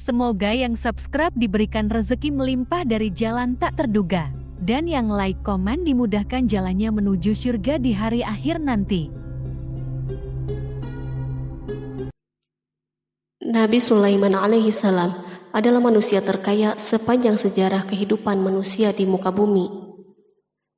Semoga yang subscribe diberikan rezeki melimpah dari jalan tak terduga. Dan yang like komen dimudahkan jalannya menuju surga di hari akhir nanti. Nabi Sulaiman alaihi salam adalah manusia terkaya sepanjang sejarah kehidupan manusia di muka bumi.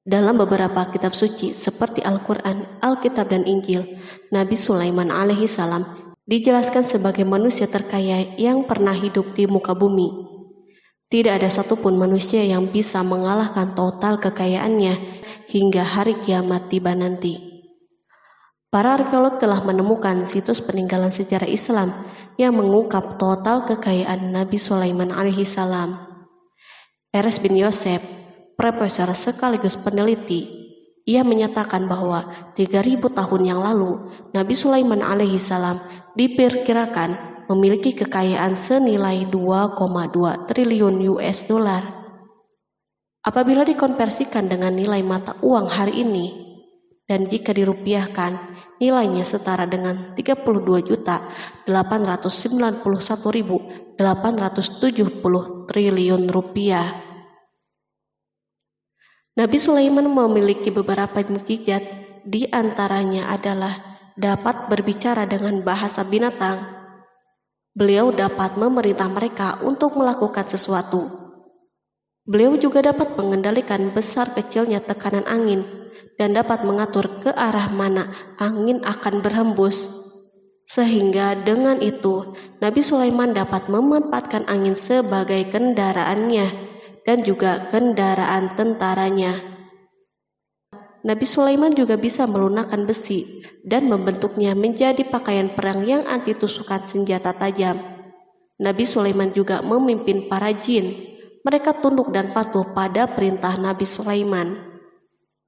Dalam beberapa kitab suci seperti Al-Quran, Alkitab, dan Injil, Nabi Sulaiman alaihi salam dijelaskan sebagai manusia terkaya yang pernah hidup di muka bumi. Tidak ada satupun manusia yang bisa mengalahkan total kekayaannya hingga hari kiamat tiba nanti. Para arkeolog telah menemukan situs peninggalan sejarah Islam yang mengungkap total kekayaan Nabi Sulaiman alaihi salam. Eres bin Yosef, profesor sekaligus peneliti, ia menyatakan bahwa 3000 tahun yang lalu Nabi Sulaiman alaihi salam diperkirakan memiliki kekayaan senilai 2,2 triliun US dollar. Apabila dikonversikan dengan nilai mata uang hari ini, dan jika dirupiahkan, nilainya setara dengan 32.891.870 triliun rupiah. Nabi Sulaiman memiliki beberapa mukjizat, di antaranya adalah dapat berbicara dengan bahasa binatang. Beliau dapat memerintah mereka untuk melakukan sesuatu. Beliau juga dapat mengendalikan besar kecilnya tekanan angin dan dapat mengatur ke arah mana angin akan berhembus. Sehingga dengan itu, Nabi Sulaiman dapat memanfaatkan angin sebagai kendaraannya dan juga kendaraan tentaranya. Nabi Sulaiman juga bisa melunakkan besi dan membentuknya menjadi pakaian perang yang anti tusukan senjata tajam. Nabi Sulaiman juga memimpin para jin. Mereka tunduk dan patuh pada perintah Nabi Sulaiman.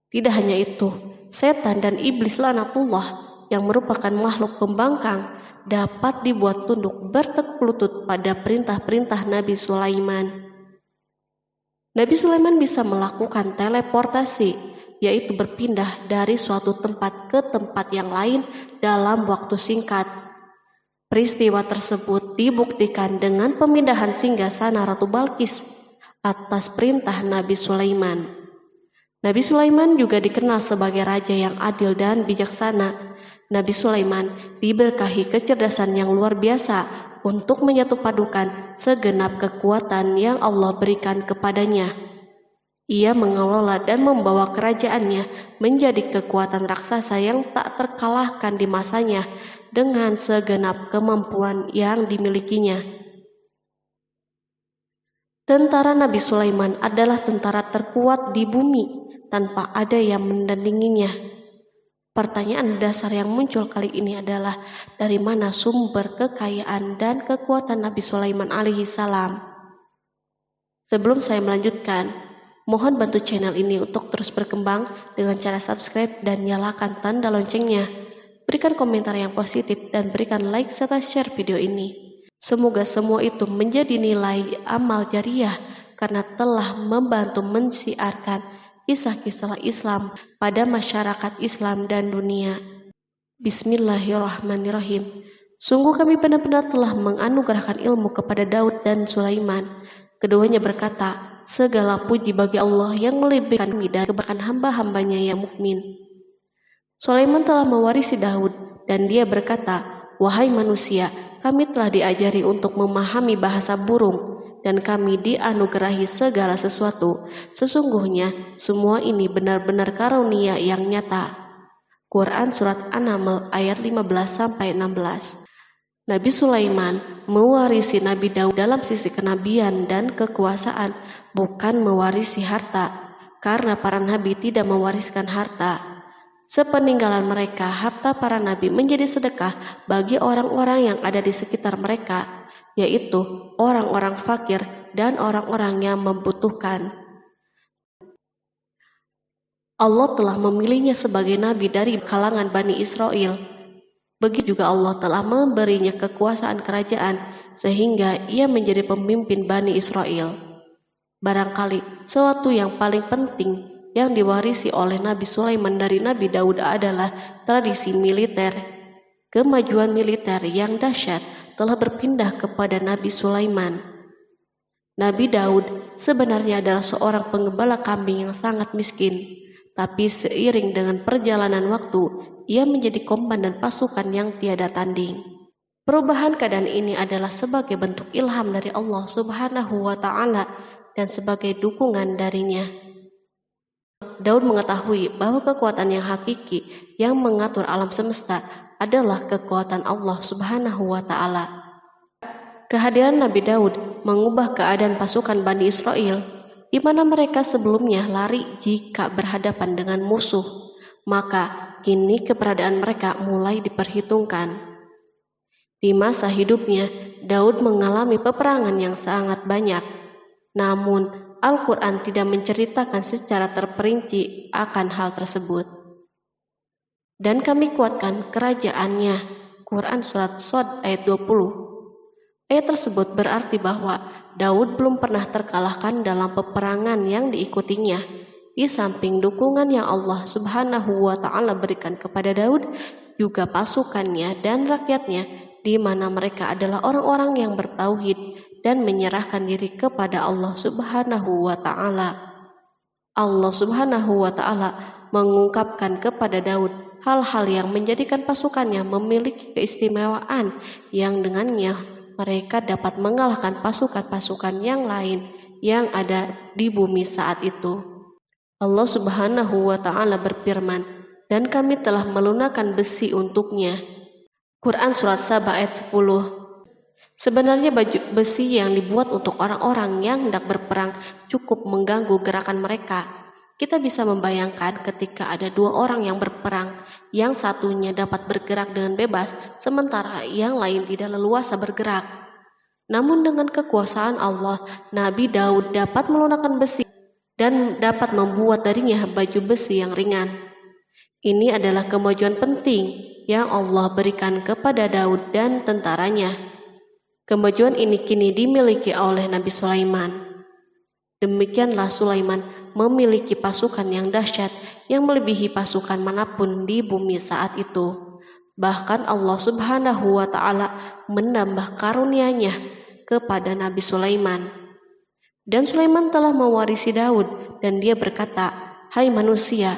Tidak hanya itu, setan dan iblis laknatullah yang merupakan makhluk pembangkang dapat dibuat tunduk bertekuk lutut pada perintah-perintah Nabi Sulaiman. Nabi Sulaiman bisa melakukan teleportasi, yaitu berpindah dari suatu tempat ke tempat yang lain dalam waktu singkat. Peristiwa tersebut dibuktikan dengan pemindahan singgasana Ratu Balqis atas perintah Nabi Sulaiman. Nabi Sulaiman juga dikenal sebagai raja yang adil dan bijaksana. Nabi Sulaiman diberkahi kecerdasan yang luar biasa untuk menyatupadukan segenap kekuatan yang Allah berikan kepadanya. Ia mengelola dan membawa kerajaannya menjadi kekuatan raksasa yang tak terkalahkan di masanya dengan segenap kemampuan yang dimilikinya. Tentara Nabi Sulaiman adalah tentara terkuat di bumi tanpa ada yang menandinginya. Pertanyaan dasar yang muncul kali ini adalah dari mana sumber kekayaan dan kekuatan Nabi Sulaiman alaihi salam? Sebelum saya melanjutkan, mohon bantu channel ini untuk terus berkembang dengan cara subscribe dan nyalakan tanda loncengnya. Berikan komentar yang positif dan berikan like serta share video ini. Semoga semua itu menjadi nilai amal jariah karena telah membantu mensiarkan kisah-kisah Islam pada masyarakat Islam dan dunia. Bismillahirrahmanirrahim. Sungguh kami benar-benar telah menganugerahkan ilmu kepada Daud dan Sulaiman. Keduanya berkata, segala puji bagi Allah yang melebihkan kami dari kebanyakan hamba-hambanya yang mukmin. Sulaiman telah mewarisi Daud dan dia berkata, wahai manusia, kami telah diajari untuk memahami bahasa burung dan kami dianugerahi segala sesuatu. Sesungguhnya semua ini benar-benar karunia yang nyata. Quran Surat An-Naml ayat 15-16. Nabi Sulaiman mewarisi Nabi Daud dalam sisi kenabian dan kekuasaan, bukan mewarisi harta, karena para nabi tidak mewariskan harta. Sepeninggalan mereka, harta para nabi menjadi sedekah bagi orang-orang yang ada di sekitar mereka, yaitu orang-orang fakir dan orang-orang yang membutuhkan. Allah telah memilihnya sebagai nabi dari kalangan Bani Israel. Begitu juga Allah telah memberinya kekuasaan kerajaan sehingga ia menjadi pemimpin Bani Israel. Barangkali sesuatu yang paling penting yang diwarisi oleh Nabi Sulaiman dari Nabi Daud adalah tradisi militer. Kemajuan militer yang dahsyat telah berpindah kepada Nabi Sulaiman. Nabi Daud sebenarnya adalah seorang penggembala kambing yang sangat miskin, tapi seiring dengan perjalanan waktu, ia menjadi komandan pasukan yang tiada tanding. Perubahan keadaan ini adalah sebagai bentuk ilham dari Allah Subhanahu wa Ta'ala dan sebagai dukungan darinya. Daud mengetahui bahwa kekuatan yang hakiki yang mengatur alam semesta adalah kekuatan Allah Subhanahu wa Ta'ala. Kehadiran Nabi Daud mengubah keadaan pasukan Bani Israel, di mana mereka sebelumnya lari jika berhadapan dengan musuh, maka kini keberadaan mereka mulai diperhitungkan. Di masa hidupnya, Daud mengalami peperangan yang sangat banyak, namun Al-Quran tidak menceritakan secara terperinci akan hal tersebut. Dan kami kuatkan kerajaannya. Quran Surat Shad ayat 20. Ayat tersebut berarti bahwa Daud belum pernah terkalahkan dalam peperangan yang diikutinya. Di samping dukungan yang Allah Subhanahu wa Ta'ala berikan kepada Daud, juga pasukannya dan rakyatnya, di mana mereka adalah orang-orang yang bertauhid dan menyerahkan diri kepada Allah Subhanahu wa Ta'ala. Allah Subhanahu wa Ta'ala mengungkapkan kepada Daud hal-hal yang menjadikan pasukannya memiliki keistimewaan yang dengannya mereka dapat mengalahkan pasukan-pasukan yang lain yang ada di bumi saat itu. Allah Subhanahu wa Ta'ala berfirman, dan kami telah melunakkan besi untuknya. Quran Surat Saba ayat 10. Sebenarnya baju besi yang dibuat untuk orang-orang yang hendak berperang cukup mengganggu gerakan mereka. Kita bisa membayangkan ketika ada dua orang yang berperang, yang satunya dapat bergerak dengan bebas, sementara yang lain tidak leluasa bergerak. Namun dengan kekuasaan Allah, Nabi Daud dapat melunakkan besi dan dapat membuat darinya baju besi yang ringan. Ini adalah kemajuan penting yang Allah berikan kepada Daud dan tentaranya. Kemajuan ini kini dimiliki oleh Nabi Sulaiman. Demikianlah Sulaiman memiliki pasukan yang dahsyat yang melebihi pasukan manapun di bumi saat itu. Bahkan Allah Subhanahu wa Ta'ala menambah karunia-Nya kepada Nabi Sulaiman. Dan Sulaiman telah mewarisi Daud dan dia berkata, "Hai manusia,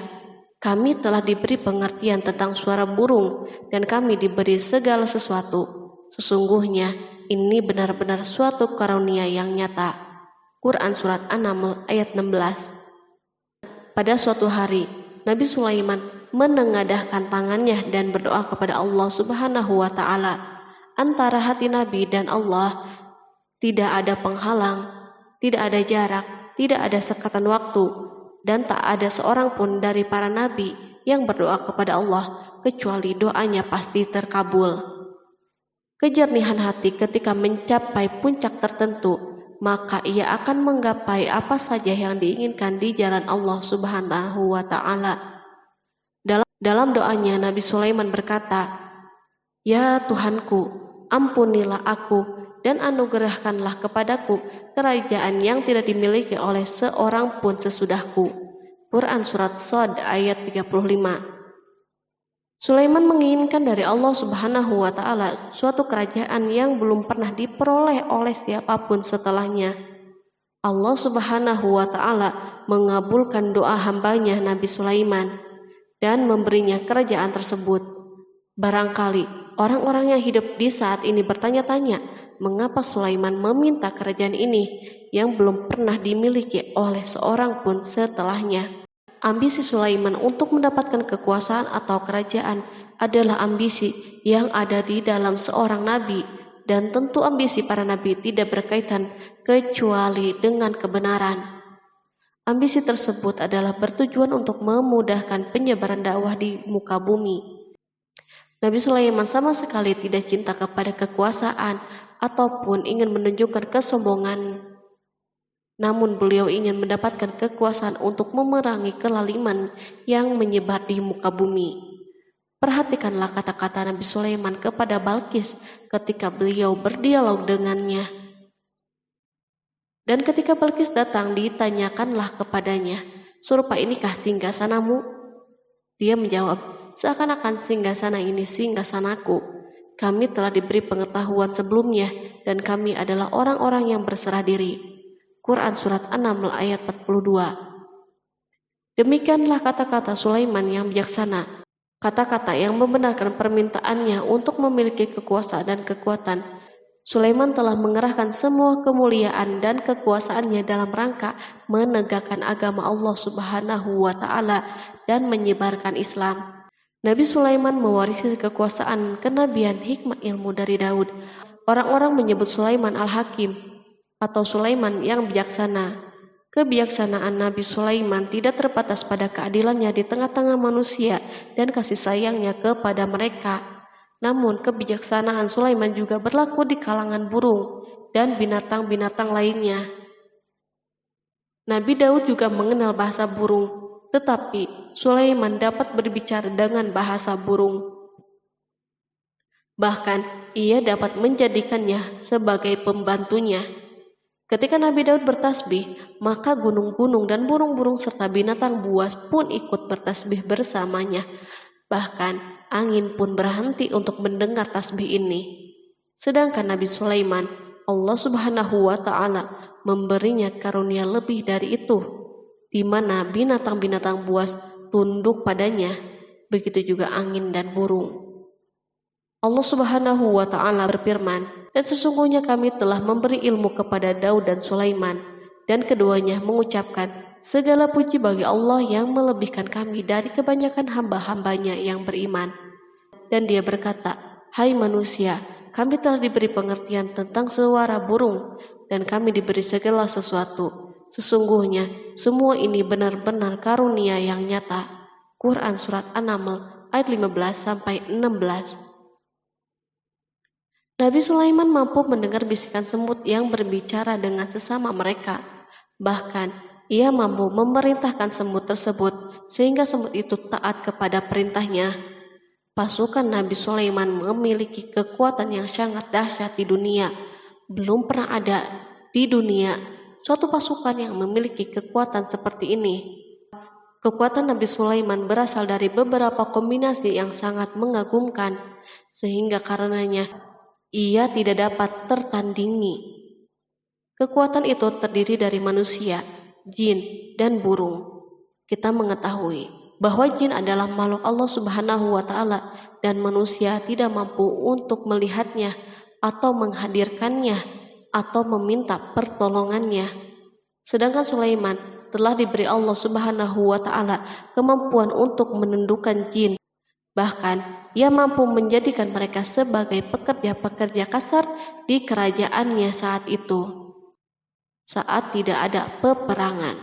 kami telah diberi pengertian tentang suara burung dan kami diberi segala sesuatu. Sesungguhnya ini benar-benar suatu karunia yang nyata." Quran Surat An-Naml ayat 16. Pada suatu hari, Nabi Sulaiman menengadahkan tangannya dan berdoa kepada Allah Subhanahu wa Ta'ala. Antara hati Nabi dan Allah tidak ada penghalang, tidak ada jarak, tidak ada sekatan waktu, dan tak ada seorang pun dari para nabi yang berdoa kepada Allah kecuali doanya pasti terkabul. Kejernihan hati ketika mencapai puncak tertentu, maka ia akan menggapai apa saja yang diinginkan di jalan Allah Subhanahu wa Ta'ala. Dalam doanya Nabi Sulaiman berkata, "Ya Tuhanku, ampunilah aku dan anugerahkanlah kepadaku kerajaan yang tidak dimiliki oleh seorang pun sesudahku." Quran Surat Shad ayat 35. Sulaiman menginginkan dari Allah Subhanahu wa Ta'ala suatu kerajaan yang belum pernah diperoleh oleh siapapun setelahnya. Allah Subhanahu wa Ta'ala mengabulkan doa hambanya Nabi Sulaiman dan memberinya kerajaan tersebut. Barangkali orang-orang yang hidup di saat ini bertanya-tanya, mengapa Sulaiman meminta kerajaan ini yang belum pernah dimiliki oleh seorang pun setelahnya. Ambisi Sulaiman untuk mendapatkan kekuasaan atau kerajaan adalah ambisi yang ada di dalam seorang nabi, dan tentu ambisi para nabi tidak berkaitan kecuali dengan kebenaran. Ambisi tersebut adalah bertujuan untuk memudahkan penyebaran dakwah di muka bumi. Nabi Sulaiman sama sekali tidak cinta kepada kekuasaan ataupun ingin menunjukkan kesombongan. Namun beliau ingin mendapatkan kekuasaan untuk memerangi kelaliman yang menyebar di muka bumi. Perhatikanlah kata-kata Nabi Sulaiman kepada Balqis ketika beliau berdialog dengannya. Dan ketika Balqis datang, ditanyakanlah kepadanya, "Serupa inikah singgasanamu?" Dia menjawab, "Seakan-akan singgasana ini singgasanaku, kami telah diberi pengetahuan sebelumnya dan kami adalah orang-orang yang berserah diri. Quran Surat An-Naml ayat 42. Demikianlah kata-kata Sulaiman yang bijaksana, kata-kata yang membenarkan permintaannya untuk memiliki kekuasaan dan kekuatan. Sulaiman telah mengerahkan semua kemuliaan dan kekuasaannya dalam rangka menegakkan agama Allah Subhanahu wa Ta'ala dan menyebarkan Islam. Nabi Sulaiman mewarisi kekuasaan, kenabian, hikmah ilmu dari Daud. Orang-orang menyebut Sulaiman Al-Hakim atau Sulaiman yang bijaksana. Kebijaksanaan Nabi Sulaiman tidak terbatas pada keadilannya di tengah-tengah manusia dan kasih sayangnya kepada mereka. Namun kebijaksanaan Sulaiman juga berlaku di kalangan burung dan binatang-binatang lainnya. Nabi Daud juga mengenal bahasa burung, tetapi Sulaiman dapat berbicara dengan bahasa burung. Bahkan ia dapat menjadikannya sebagai pembantunya. Ketika Nabi Daud bertasbih, maka gunung-gunung dan burung-burung serta binatang buas pun ikut bertasbih bersamanya. Bahkan angin pun berhenti untuk mendengar tasbih ini. Sedangkan Nabi Sulaiman, Allah Subhanahu wa Ta'ala memberinya karunia lebih dari itu, di mana binatang-binatang buas tunduk padanya, begitu juga angin dan burung. Allah Subhanahu wa Ta'ala berfirman, dan sesungguhnya kami telah memberi ilmu kepada Daud dan Sulaiman, dan keduanya mengucapkan, segala puji bagi Allah yang melebihkan kami dari kebanyakan hamba-hambanya yang beriman. Dan dia berkata, hai manusia, kami telah diberi pengertian tentang suara burung, dan kami diberi segala sesuatu. Sesungguhnya semua ini benar-benar karunia yang nyata. Quran Surat An-Naml ayat 15-16. Nabi Sulaiman mampu mendengar bisikan semut yang berbicara dengan sesama mereka. Bahkan ia mampu memerintahkan semut tersebut sehingga semut itu taat kepada perintahnya. Pasukan Nabi Sulaiman memiliki kekuatan yang sangat dahsyat di dunia. Belum pernah ada di dunia suatu pasukan yang memiliki kekuatan seperti ini. Kekuatan Nabi Sulaiman berasal dari beberapa kombinasi yang sangat mengagumkan, sehingga karenanya ia tidak dapat tertandingi. Kekuatan itu terdiri dari manusia, jin, dan burung. Kita mengetahui bahwa jin adalah makhluk Allah Subhanahu wa Ta'ala dan manusia tidak mampu untuk melihatnya atau menghadirkannya atau meminta pertolongannya. Sedangkan Sulaiman telah diberi Allah Subhanahu wa Ta'ala kemampuan untuk menundukkan jin. Bahkan ia mampu menjadikan mereka sebagai pekerja-pekerja kasar di kerajaannya saat itu, saat tidak ada peperangan.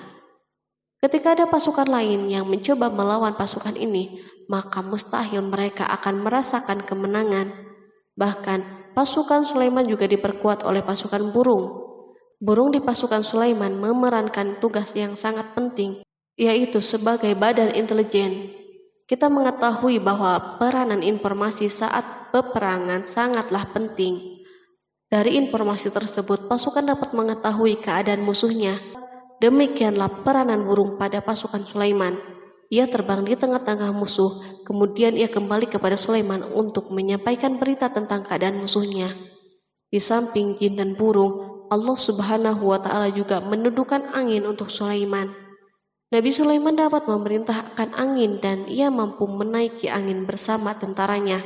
Ketika ada pasukan lain yang mencoba melawan pasukan ini, maka mustahil mereka akan merasakan kemenangan. Bahkan pasukan Sulaiman juga diperkuat oleh pasukan burung. Burung di pasukan Sulaiman memerankan tugas yang sangat penting, yaitu sebagai badan intelijen. Kita mengetahui bahwa peranan informasi saat peperangan sangatlah penting. Dari informasi tersebut, pasukan dapat mengetahui keadaan musuhnya. Demikianlah peranan burung pada pasukan Sulaiman. Ia terbang di tengah-tengah musuh, kemudian ia kembali kepada Sulaiman untuk menyampaikan berita tentang keadaan musuhnya. Di samping jin dan burung, Allah Subhanahu wa Ta'ala juga menundukkan angin untuk Sulaiman. Nabi Sulaiman dapat memerintahkan angin dan ia mampu menaiki angin bersama tentaranya.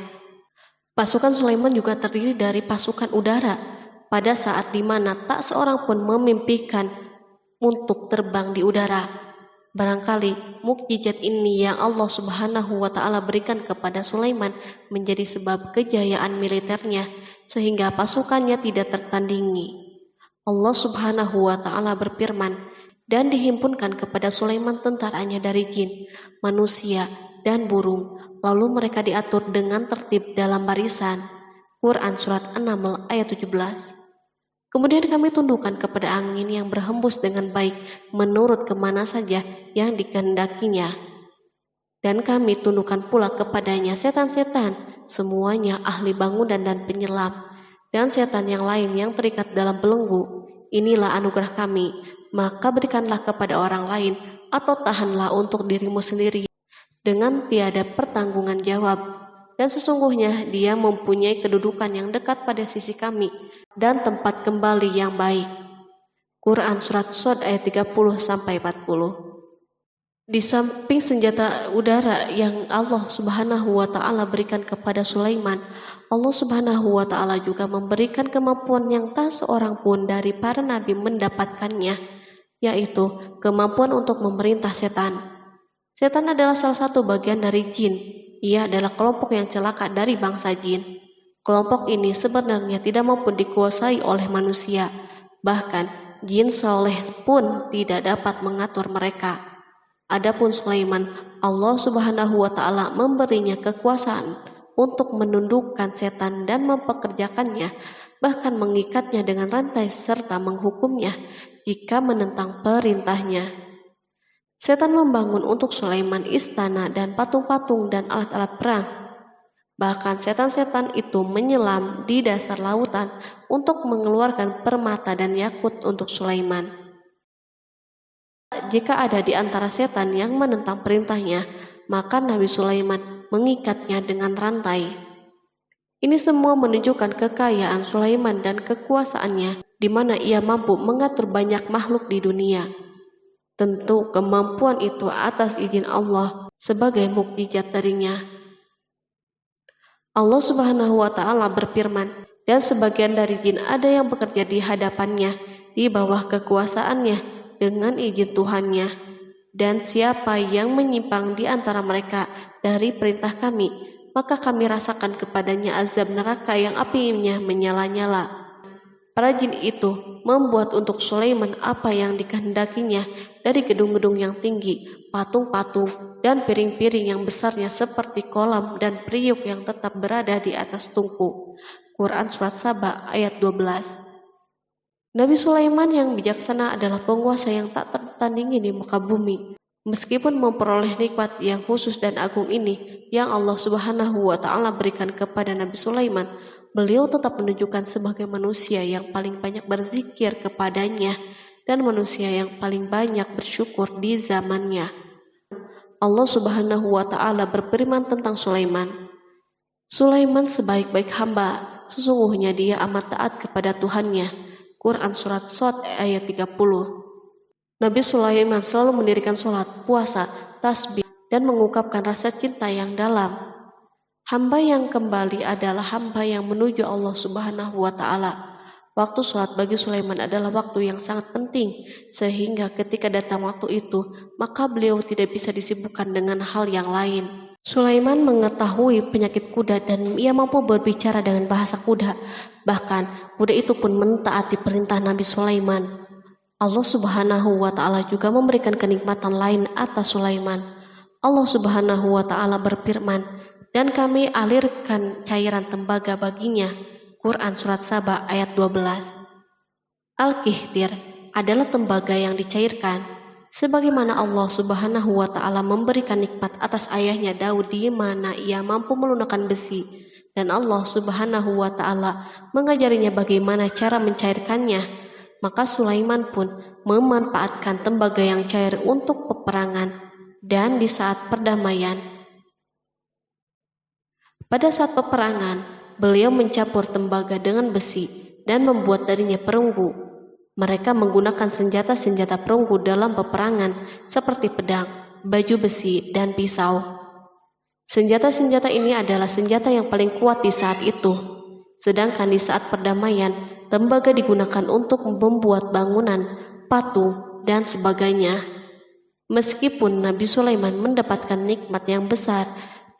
Pasukan Sulaiman juga terdiri dari pasukan udara pada saat di mana tak seorang pun memimpikan untuk terbang di udara. Barangkali mukjizat ini yang Allah Subhanahu wa Ta'ala berikan kepada Sulaiman menjadi sebab kejayaan militernya sehingga pasukannya tidak tertandingi. Allah Subhanahu wa Ta'ala berfirman, dan dihimpunkan kepada Sulaiman tentaranya dari jin, manusia, dan burung, lalu mereka diatur dengan tertib dalam barisan. Quran Surat An-Naml ayat 17. Kemudian kami tundukkan kepada angin yang berhembus dengan baik menurut kemana saja yang dikehendakinya. Dan kami tundukkan pula kepadanya setan-setan, semuanya ahli bangunan dan penyelam, dan setan yang lain yang terikat dalam belenggu. Inilah anugerah kami, maka berikanlah kepada orang lain atau tahanlah untuk dirimu sendiri dengan tiada pertanggungan jawab. dan sesungguhnya dia mempunyai kedudukan yang dekat pada sisi kami dan tempat kembali yang baik. Quran Surat Shad ayat 30-40. Di samping senjata udara yang Allah Subhanahu wa Ta'ala berikan kepada Sulaiman, Allah Subhanahu wa Ta'ala juga memberikan kemampuan yang tak seorang pun dari para nabi mendapatkannya, yaitu kemampuan untuk memerintah setan. Setan adalah salah satu bagian dari jin. Ia adalah kelompok yang celaka dari bangsa jin. Kelompok ini sebenarnya tidak mampu dikuasai oleh manusia. Bahkan jin soleh pun tidak dapat mengatur mereka. Adapun Sulaiman, Allah Subhanahu wa Ta'ala memberinya kekuasaan untuk menundukkan setan dan mempekerjakannya, bahkan mengikatnya dengan rantai serta menghukumnya jika menentang perintahnya. Setan membangun untuk Sulaiman istana dan patung-patung dan alat-alat perang. Bahkan setan-setan itu menyelam di dasar lautan untuk mengeluarkan permata dan yakut untuk Sulaiman. Jika ada di antara setan yang menentang perintahnya, maka Nabi Sulaiman mengikatnya dengan rantai. Ini semua menunjukkan kekayaan Sulaiman dan kekuasaannya, di mana ia mampu mengatur banyak makhluk di dunia. Tentu kemampuan itu atas izin Allah sebagai mukjizat darinya. Allah Subhanahu wa Ta'ala berfirman, dan sebagian dari jin ada yang bekerja di hadapannya di bawah kekuasaannya dengan izin Tuhannya, dan siapa yang menyimpang di antara mereka dari perintah kami, maka kami rasakan kepadanya azab neraka yang apinya menyala-nyala. Para jin itu membuat untuk Sulaiman apa yang dikehendakinya dari gedung-gedung yang tinggi, patung-patung, dan piring-piring yang besarnya seperti kolam dan periuk yang tetap berada di atas tungku. Quran Surat Saba ayat 12. Nabi Sulaiman yang bijaksana adalah penguasa yang tak tertandingi di muka bumi. Meskipun memperoleh nikmat yang khusus dan agung ini yang Allah Subhanahu wa Ta'ala berikan kepada Nabi Sulaiman, beliau tetap menunjukkan sebagai manusia yang paling banyak berzikir kepadanya dan manusia yang paling banyak bersyukur di zamannya. Allah Subhanahu wa Ta'ala berfirman tentang Sulaiman, Sulaiman sebaik-baik hamba, sesungguhnya dia amat taat kepada Tuhannya. Quran Surat Shad ayat 30. Nabi Sulaiman selalu mendirikan sholat, puasa, tasbih, dan mengungkapkan rasa cinta yang dalam. Hamba yang kembali adalah hamba yang menuju Allah Subhanahu wa Ta'ala. Waktu sholat bagi Sulaiman adalah waktu yang sangat penting, sehingga ketika datang waktu itu, maka beliau tidak bisa disibukkan dengan hal yang lain. Sulaiman mengetahui penyakit kuda dan ia mampu berbicara dengan bahasa kuda. Bahkan kuda itu pun mentaati perintah Nabi Sulaiman. Allah Subhanahu wa Ta'ala juga memberikan kenikmatan lain atas Sulaiman. Allah Subhanahu wa Ta'ala berfirman, dan kami alirkan cairan tembaga baginya. Quran Surat Saba ayat 12. Al-Kihtir adalah tembaga yang dicairkan. Sebagaimana Allah Subhanahu wa Ta'ala memberikan nikmat atas ayahnya Daud di mana ia mampu melunakkan besi, dan Allah Subhanahu wa Ta'ala mengajarinya bagaimana cara mencairkannya, maka Sulaiman pun memanfaatkan tembaga yang cair untuk peperangan dan di saat perdamaian. Pada saat peperangan, beliau mencampur tembaga dengan besi dan membuat darinya perunggu. Mereka menggunakan senjata-senjata perunggu dalam peperangan seperti pedang, baju besi, dan pisau. Senjata-senjata ini adalah senjata yang paling kuat di saat itu. Sedangkan di saat perdamaian, tembaga digunakan untuk membuat bangunan, patung, dan sebagainya. Meskipun Nabi Sulaiman mendapatkan nikmat yang besar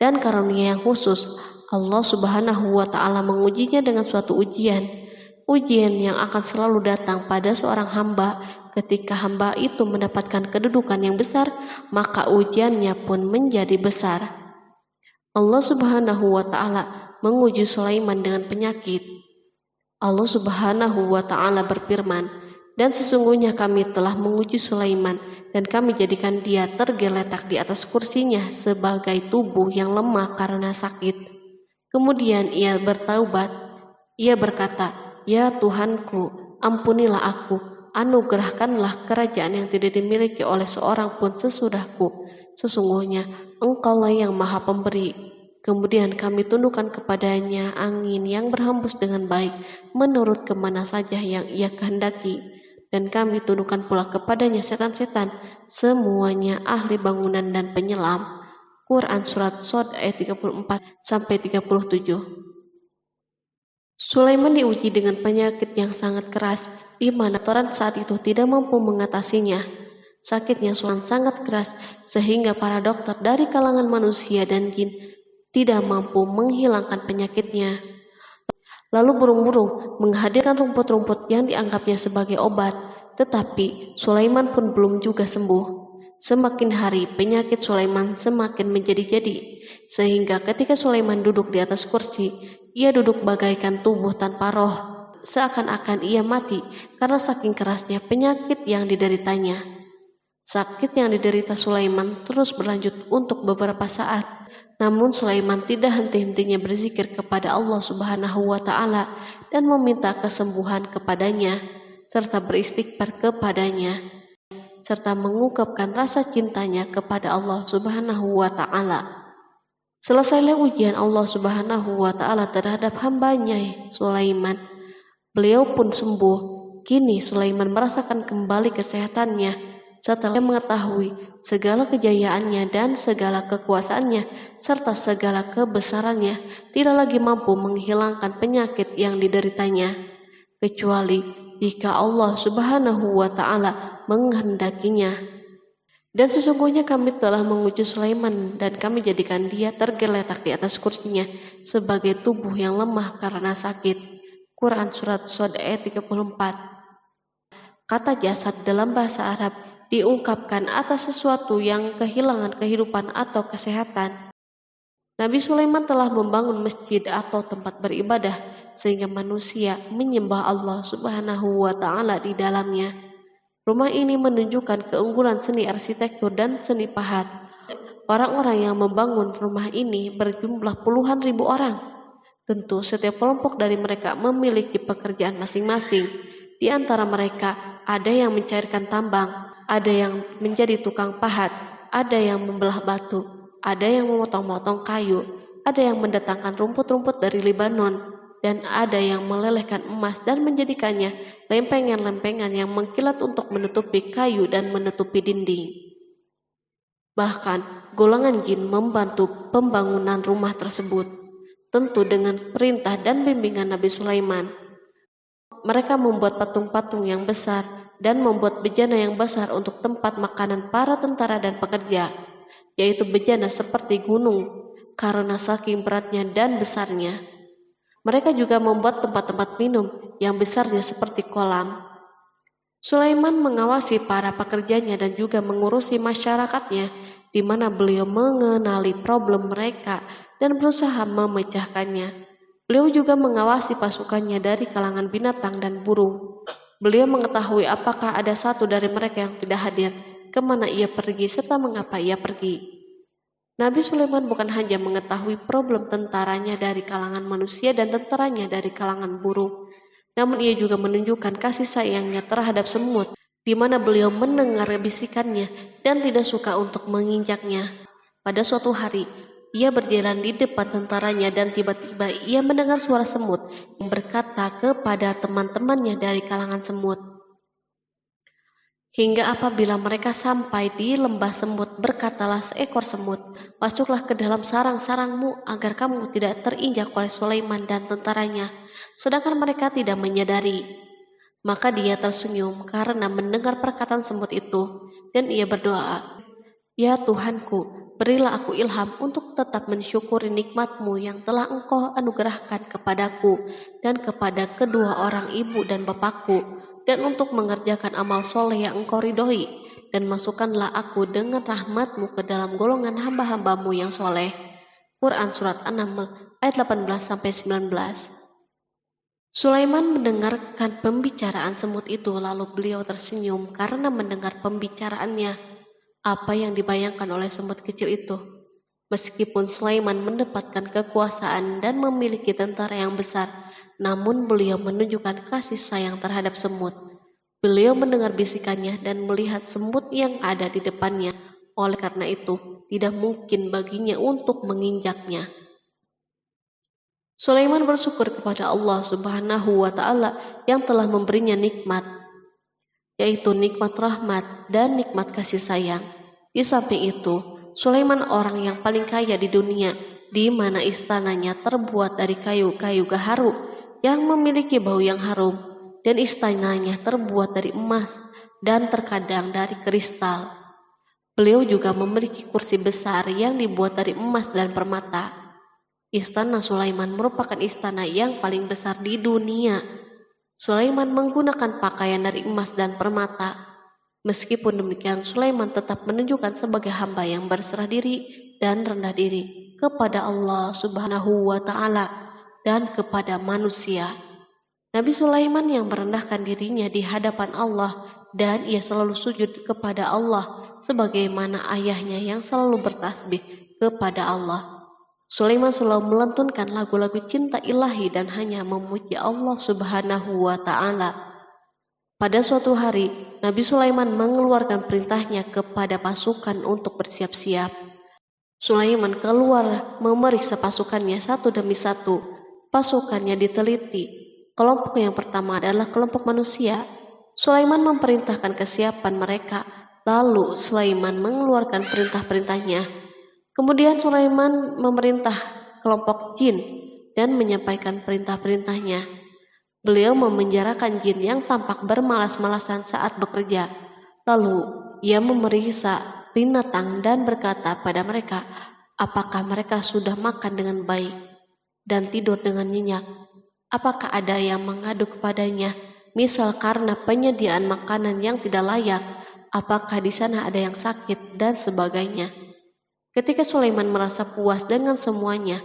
dan karunia yang khusus, Allah Subhanahu wa Ta'ala mengujinya dengan suatu ujian yang akan selalu datang pada seorang hamba. Ketika hamba itu mendapatkan kedudukan yang besar, maka ujiannya pun menjadi besar. Allah Subhanahu wa Ta'ala menguji Sulaiman dengan penyakit. Allah Subhanahu wa Ta'ala berfirman, dan sesungguhnya kami telah menguji Sulaiman dan kami jadikan dia tergeletak di atas kursinya sebagai tubuh yang lemah karena sakit. Kemudian ia bertaubat. Ia berkata, Ya Tuhanku, ampunilah aku, anugerahkanlah kerajaan yang tidak dimiliki oleh seorang pun sesudahku. Sesungguhnya Engkaulah yang Maha Pemberi. Kemudian kami tundukkan kepadanya angin yang berhembus dengan baik menurut kemana saja yang ia kehendaki. Dan kami tundukkan pula kepadanya setan-setan, semuanya ahli bangunan dan penyelam. Quran Surat Shod ayat 34-37. Sulaiman diuji dengan penyakit yang sangat keras, di mana Toran saat itu tidak mampu mengatasinya. Sakitnya Sulaiman sangat keras, sehingga para dokter dari kalangan manusia dan jin tidak mampu menghilangkan penyakitnya. Lalu burung-burung menghadirkan rumput-rumput yang dianggapnya sebagai obat, tetapi Sulaiman pun belum juga sembuh. Semakin hari penyakit Sulaiman semakin menjadi-jadi, sehingga ketika Sulaiman duduk di atas kursi, ia duduk bagaikan tubuh tanpa roh, seakan-akan ia mati karena saking kerasnya penyakit yang dideritanya. Sakit yang diderita Sulaiman terus berlanjut untuk beberapa saat. Namun Sulaiman tidak henti-hentinya berzikir kepada Allah Subhanahu wa Ta'ala dan meminta kesembuhan kepadanya, serta beristighfar kepadanya, serta mengungkapkan rasa cintanya kepada Allah Subhanahu wa Ta'ala. Selesailah ujian Allah Subhanahu wa Ta'ala terhadap hambanya Sulaiman. Beliau pun sembuh. Kini Sulaiman merasakan kembali kesehatannya setelah mengetahui segala kejayaannya dan segala kekuasaannya serta segala kebesarannya tidak lagi mampu menghilangkan penyakit yang dideritanya, kecuali jika Allah Subhanahu wa Ta'ala menghendakinya. Dan sesungguhnya kami telah menguji Sulaiman dan kami jadikan dia tergeletak di atas kursinya sebagai tubuh yang lemah karena sakit. Quran Surat Shod ayat 34. Kata jasad dalam bahasa Arab diungkapkan atas sesuatu yang kehilangan kehidupan atau kesehatan. Nabi Sulaiman telah membangun masjid atau tempat beribadah sehingga manusia menyembah Allah Subhanahu wa Ta'ala di dalamnya. Rumah ini menunjukkan keunggulan seni arsitektur dan seni pahat. Orang-orang yang membangun rumah ini berjumlah puluhan ribu orang. Tentu setiap kelompok dari mereka memiliki pekerjaan masing-masing. Di antara mereka ada yang mencairkan tambang, ada yang menjadi tukang pahat, ada yang membelah batu, ada yang memotong-motong kayu, ada yang mendatangkan rumput-rumput dari Libanon, dan ada yang melelehkan emas dan menjadikannya lempengan-lempengan yang mengkilat untuk menutupi kayu dan menutupi dinding. Bahkan golongan jin membantu pembangunan rumah tersebut, tentu dengan perintah dan bimbingan Nabi Sulaiman. Mereka membuat patung-patung yang besar dan membuat bejana yang besar untuk tempat makanan para tentara dan pekerja, yaitu bejana seperti gunung karena saking beratnya dan besarnya. Mereka juga membuat tempat-tempat minum yang besarnya seperti kolam. Sulaiman mengawasi para pekerjanya dan juga mengurusi masyarakatnya, di mana beliau mengenali problem mereka dan berusaha memecahkannya. Beliau juga mengawasi pasukannya dari kalangan binatang dan burung. Beliau mengetahui apakah ada satu dari mereka yang tidak hadir, kemana ia pergi, serta mengapa ia pergi. Nabi Sulaiman bukan hanya mengetahui problem tentaranya dari kalangan manusia dan tentaranya dari kalangan burung, namun ia juga menunjukkan kasih sayangnya terhadap semut, di mana beliau mendengar bisikannya dan tidak suka untuk menginjaknya. Pada suatu hari, ia berjalan di depan tentaranya dan tiba-tiba ia mendengar suara semut yang berkata kepada teman-temannya dari kalangan semut. Hingga apabila mereka sampai di lembah semut, berkatalah seekor semut, "Masuklah ke dalam sarang-sarangmu agar kamu tidak terinjak oleh Sulaiman dan tentaranya." Sedangkan mereka tidak menyadari. Maka dia tersenyum karena mendengar perkataan semut itu, dan ia berdoa, "Ya Tuhanku, berilah aku ilham untuk tetap mensyukuri nikmat-Mu yang telah Engkau anugerahkan kepadaku dan kepada kedua orang ibu dan bapakku, dan untuk mengerjakan amal soleh yang Engkau ridhoi, dan masukkanlah aku dengan rahmat-Mu ke dalam golongan hamba-hamba-Mu yang soleh." Quran Surat An-Naml ayat 18-19. Sulaiman mendengarkan pembicaraan semut itu, lalu beliau tersenyum karena mendengar pembicaraannya. Apa yang dibayangkan oleh semut kecil itu? Meskipun Sulaiman mendapatkan kekuasaan dan memiliki tentara yang besar, namun beliau menunjukkan kasih sayang terhadap semut. Beliau mendengar bisikannya dan melihat semut yang ada di depannya. Oleh karena itu, tidak mungkin baginya untuk menginjaknya. Sulaiman bersyukur kepada Allah Subhanahu wa Ta'ala yang telah memberinya nikmat, yaitu nikmat rahmat dan nikmat kasih sayang. Di samping itu, Sulaiman orang yang paling kaya di dunia, di mana istananya terbuat dari kayu-kayu gaharu yang memiliki bau yang harum, dan istananya terbuat dari emas dan terkadang dari kristal. Beliau juga memiliki kursi besar yang dibuat dari emas dan permata. Istana Sulaiman merupakan istana yang paling besar di dunia. Sulaiman menggunakan pakaian dari emas dan permata. Meskipun demikian, Sulaiman tetap menunjukkan sebagai hamba yang berserah diri dan rendah diri kepada Allah Subhanahu wa Ta'ala dan kepada manusia. Nabi Sulaiman yang merendahkan dirinya di hadapan Allah, dan ia selalu sujud kepada Allah sebagaimana ayahnya yang selalu bertasbih kepada Allah. Sulaiman selalu melantunkan lagu-lagu cinta ilahi dan hanya memuji Allah Subhanahu wa Ta'ala. Pada suatu hari, Nabi Sulaiman mengeluarkan perintahnya kepada pasukan untuk bersiap-siap. Sulaiman keluar memeriksa pasukannya satu demi satu. Pasukannya diteliti. Kelompok yang pertama adalah kelompok manusia. Sulaiman memerintahkan kesiapan mereka, lalu Sulaiman mengeluarkan perintah-perintahnya. Kemudian Sulaiman memerintah kelompok jin dan menyampaikan perintah-perintahnya. Beliau memenjarakan jin yang tampak bermalas-malasan saat bekerja. Lalu ia memeriksa binatang dan berkata pada mereka, apakah mereka sudah makan dengan baik dan tidur dengan nyenyak? Apakah ada yang mengadu kepadanya, misal karena penyediaan makanan yang tidak layak? Apakah di sana ada yang sakit dan sebagainya? Ketika Sulaiman merasa puas dengan semuanya,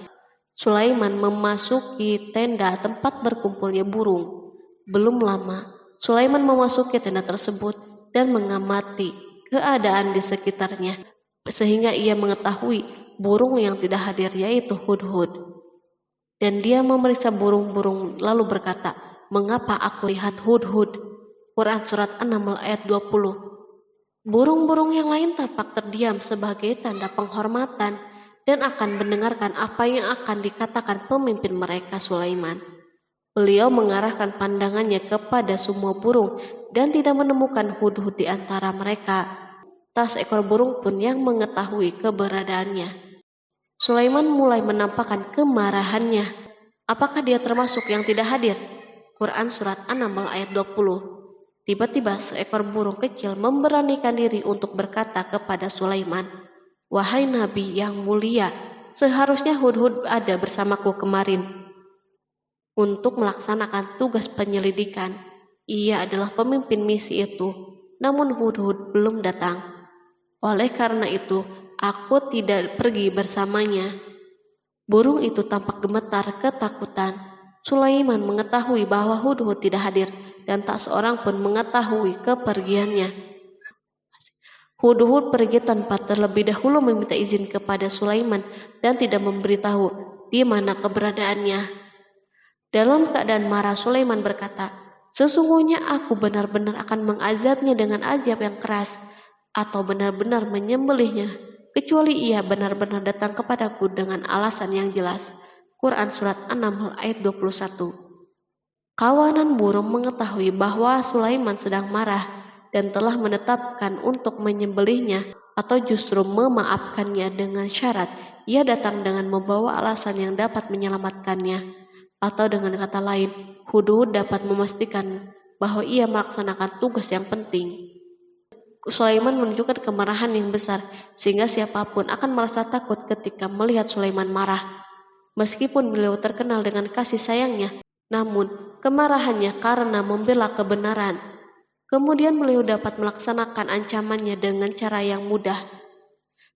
Sulaiman memasuki tenda tempat berkumpulnya burung. Belum lama, Sulaiman memasuki tenda tersebut dan mengamati keadaan di sekitarnya, sehingga ia mengetahui burung yang tidak hadir yaitu hudhud. Dan dia memeriksa burung-burung lalu berkata, mengapa aku lihat hudhud? Quran Surat An-Naml ayat 20. Burung-burung yang lain tampak terdiam sebagai tanda penghormatan dan akan mendengarkan apa yang akan dikatakan pemimpin mereka Sulaiman. Beliau mengarahkan pandangannya kepada semua burung dan tidak menemukan hudhud di antara mereka. Tak seekor burung pun yang mengetahui keberadaannya. Sulaiman mulai menampakkan kemarahannya. Apakah dia termasuk yang tidak hadir? Quran Surat An-Naml ayat 20. Tiba-tiba seekor burung kecil memberanikan diri untuk berkata kepada Sulaiman, wahai Nabi yang mulia, seharusnya hudhud ada bersamaku kemarin untuk melaksanakan tugas penyelidikan. Ia adalah pemimpin misi itu, namun hudhud belum datang. Oleh karena itu, aku tidak pergi bersamanya. Burung itu tampak gemetar ketakutan. Sulaiman mengetahui bahwa hudhud tidak hadir dan tak seorang pun mengetahui kepergiannya. Hudhud pergi tanpa terlebih dahulu meminta izin kepada Sulaiman dan tidak memberitahu di mana keberadaannya. Dalam keadaan marah, Sulaiman berkata, sesungguhnya aku benar-benar akan mengazabnya dengan azab yang keras atau benar-benar menyembelihnya, kecuali ia benar-benar datang kepadaku dengan alasan yang jelas. Quran Surat An-Naml ayat 21. Kawanan burung mengetahui bahwa Sulaiman sedang marah dan telah menetapkan untuk menyembelihnya atau justru memaafkannya dengan syarat ia datang dengan membawa alasan yang dapat menyelamatkannya. Atau dengan kata lain, hudhud dapat memastikan bahwa ia melaksanakan tugas yang penting. Sulaiman menunjukkan kemarahan yang besar sehingga siapapun akan merasa takut ketika melihat Sulaiman marah. Meskipun beliau terkenal dengan kasih sayangnya, namun kemarahannya karena membela kebenaran. Kemudian beliau dapat melaksanakan ancamannya dengan cara yang mudah.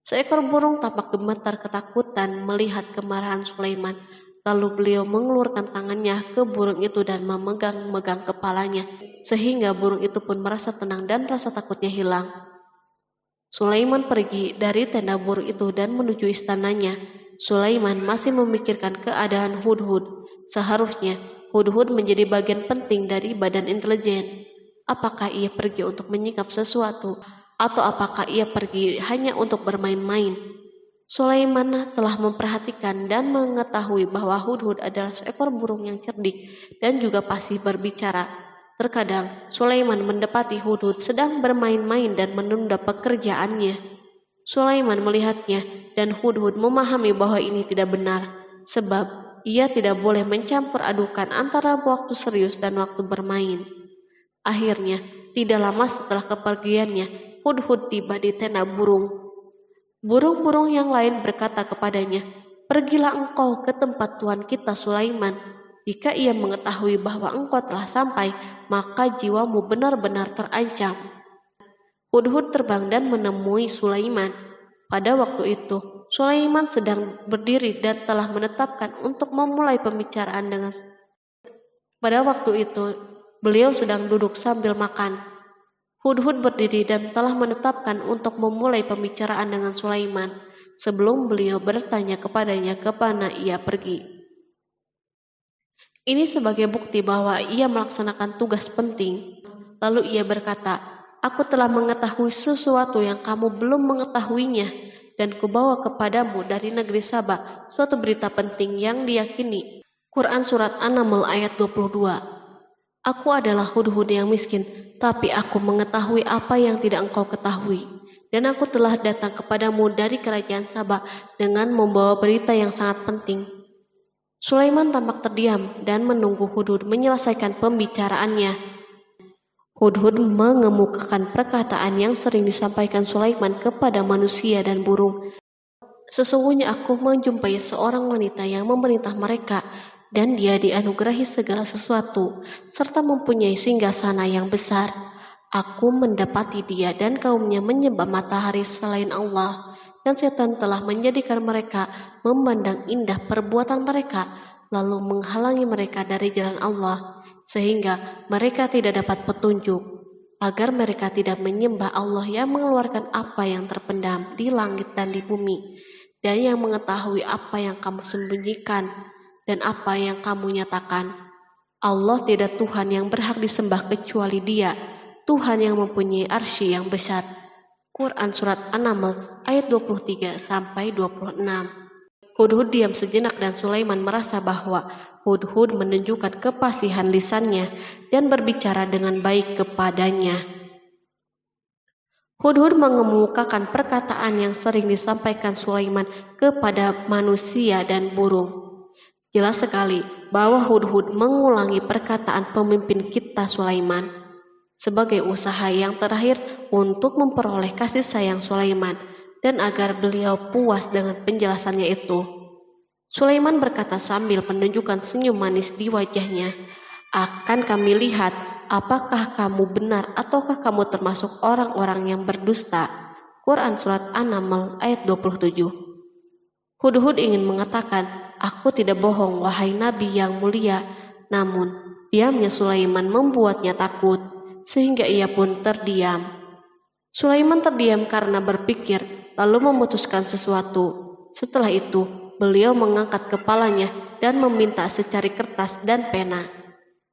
Seekor burung tampak gemetar ketakutan melihat kemarahan Sulaiman. Lalu beliau mengeluarkan tangannya ke burung itu dan memegang-megang kepalanya, sehingga burung itu pun merasa tenang dan rasa takutnya hilang. Sulaiman pergi dari tenda burung itu dan menuju istananya. Sulaiman masih memikirkan keadaan hudhud. Seharusnya hudhud menjadi bagian penting dari badan intelijen. Apakah ia pergi untuk menyingkap sesuatu, atau apakah ia pergi hanya untuk bermain-main? Sulaiman telah memperhatikan dan mengetahui bahwa Hudhud adalah seekor burung yang cerdik dan juga fasih berbicara. Terkadang Sulaiman mendapati Hudhud sedang bermain-main dan menunda pekerjaannya. Sulaiman melihatnya dan Hudhud memahami bahwa ini tidak benar, sebab ia tidak boleh mencampur adukan antara waktu serius dan waktu bermain. Akhirnya, tidak lama setelah kepergiannya, Hudhud tiba di tenda burung. Burung-burung yang lain berkata kepadanya, "Pergilah engkau ke tempat tuan kita Sulaiman. Jika ia mengetahui bahwa engkau telah sampai, maka jiwamu benar-benar terancam." Hudhud terbang dan menemui Sulaiman. Pada waktu itu, Sulaiman sedang berdiri dan telah menetapkan untuk memulai pembicaraan dengan. Pada waktu itu, beliau sedang duduk sambil makan. Hudhud berdiri dan telah menetapkan untuk memulai pembicaraan dengan Sulaiman sebelum beliau bertanya kepadanya kemana ia pergi. Ini sebagai bukti bahwa ia melaksanakan tugas penting. Lalu ia berkata, "Aku telah mengetahui sesuatu yang kamu belum mengetahuinya, dan kubawa kepadamu dari negeri Saba suatu berita penting yang diyakini." Quran Surat An-Naml ayat 22. Aku adalah Hudhud yang miskin, tapi aku mengetahui apa yang tidak engkau ketahui. Dan aku telah datang kepadamu dari kerajaan Saba dengan membawa berita yang sangat penting. Sulaiman tampak terdiam dan menunggu Hudhud menyelesaikan pembicaraannya. Hudhud mengemukakan perkataan yang sering disampaikan Sulaiman kepada manusia dan burung. Sesungguhnya aku menjumpai seorang wanita yang memerintah mereka, dan dia dianugerahi segala sesuatu, serta mempunyai singgasana yang besar. Aku mendapati dia dan kaumnya menyembah matahari selain Allah, dan setan telah menjadikan mereka memandang indah perbuatan mereka, lalu menghalangi mereka dari jalan Allah, sehingga mereka tidak dapat petunjuk, agar mereka tidak menyembah Allah yang mengeluarkan apa yang terpendam di langit dan di bumi, dan yang mengetahui apa yang kamu sembunyikan dan apa yang kamu nyatakan. Allah tidak Tuhan yang berhak disembah kecuali Dia, Tuhan yang mempunyai arsy yang besar. Quran Surat An-Naml ayat 23-26. Hudhud diam sejenak dan Sulaiman merasa bahwa Hudhud menunjukkan kefasihan lisannya dan berbicara dengan baik kepadanya. Hudhud mengemukakan perkataan yang sering disampaikan Sulaiman kepada manusia dan burung. Jelas sekali bahwa Hudhud mengulangi perkataan pemimpin kita Sulaiman sebagai usaha yang terakhir untuk memperoleh kasih sayang Sulaiman dan agar beliau puas dengan penjelasannya itu. Sulaiman berkata sambil menunjukkan senyum manis di wajahnya, "Akan kami lihat apakah kamu benar ataukah kamu termasuk orang-orang yang berdusta." Quran Surat An-Naml ayat 27. Hudhud ingin mengatakan, "Aku tidak bohong, wahai Nabi yang mulia." Namun, diamnya Sulaiman membuatnya takut, sehingga ia pun terdiam. Sulaiman terdiam karena berpikir, lalu memutuskan sesuatu. Setelah itu, beliau mengangkat kepalanya dan meminta secari kertas dan pena.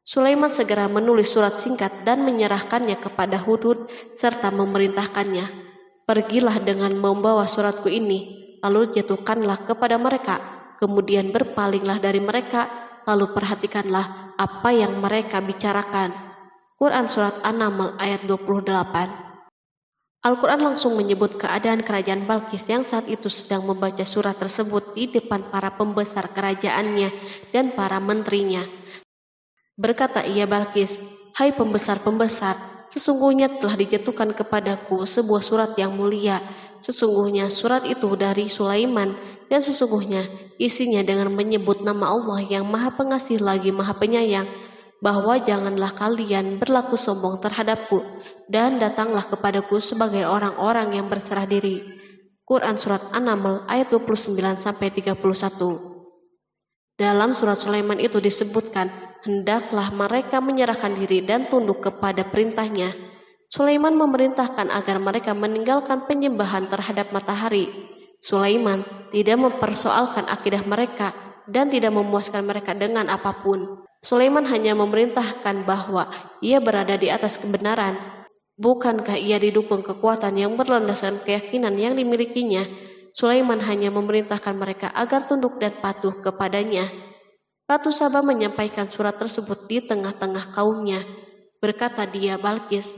Sulaiman segera menulis surat singkat dan menyerahkannya kepada Hudhud serta memerintahkannya, "Pergilah dengan membawa suratku ini, lalu jatuhkanlah kepada mereka. Kemudian berpalinglah dari mereka, lalu perhatikanlah apa yang mereka bicarakan." Quran Surat An-Naml ayat 28. Al-Quran langsung menyebut keadaan kerajaan Balqis yang saat itu sedang membaca surat tersebut di depan para pembesar kerajaannya dan para menterinya. Berkata ia Balqis, "Hai pembesar-pembesar, sesungguhnya telah dijatuhkan kepadaku sebuah surat yang mulia. Sesungguhnya surat itu dari Sulaiman, dan sesungguhnya isinya dengan menyebut nama Allah yang Maha Pengasih lagi Maha Penyayang, bahwa janganlah kalian berlaku sombong terhadapku, dan datanglah kepadaku sebagai orang-orang yang berserah diri." Quran Surat An-Naml ayat 29-31. Dalam surat Sulaiman itu disebutkan, hendaklah mereka menyerahkan diri dan tunduk kepada perintahnya. Sulaiman memerintahkan agar mereka meninggalkan penyembahan terhadap matahari. Sulaiman tidak mempersoalkan akidah mereka dan tidak memuaskan mereka dengan apapun. Sulaiman hanya memerintahkan bahwa ia berada di atas kebenaran. Bukankah ia didukung kekuatan yang berlandaskan keyakinan yang dimilikinya? Sulaiman hanya memerintahkan mereka agar tunduk dan patuh kepadanya. Ratu Saba menyampaikan surat tersebut di tengah-tengah kaumnya. Berkata dia, Balkis,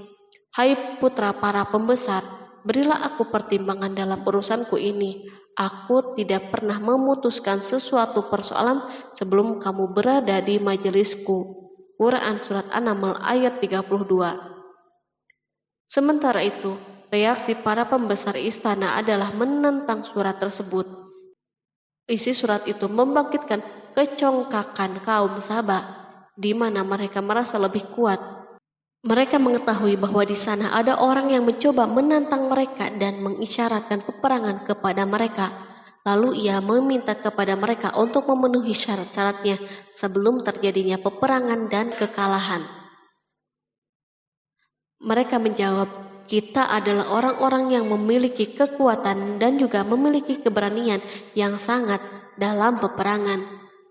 "Hai putra para pembesar, berilah aku pertimbangan dalam urusanku ini. Aku tidak pernah memutuskan sesuatu persoalan sebelum kamu berada di majelisku." Quran Surat An-Naml ayat 32. Sementara itu, reaksi para pembesar istana adalah menentang surat tersebut. Isi surat itu membangkitkan kecongkakan kaum Saba, di mana mereka merasa lebih kuat. Mereka mengetahui bahwa di sana ada orang yang mencoba menantang mereka dan mengisyaratkan peperangan kepada mereka. Lalu ia meminta kepada mereka untuk memenuhi syarat-syaratnya sebelum terjadinya peperangan dan kekalahan. Mereka menjawab, "Kita adalah orang-orang yang memiliki kekuatan dan juga memiliki keberanian yang sangat dalam peperangan,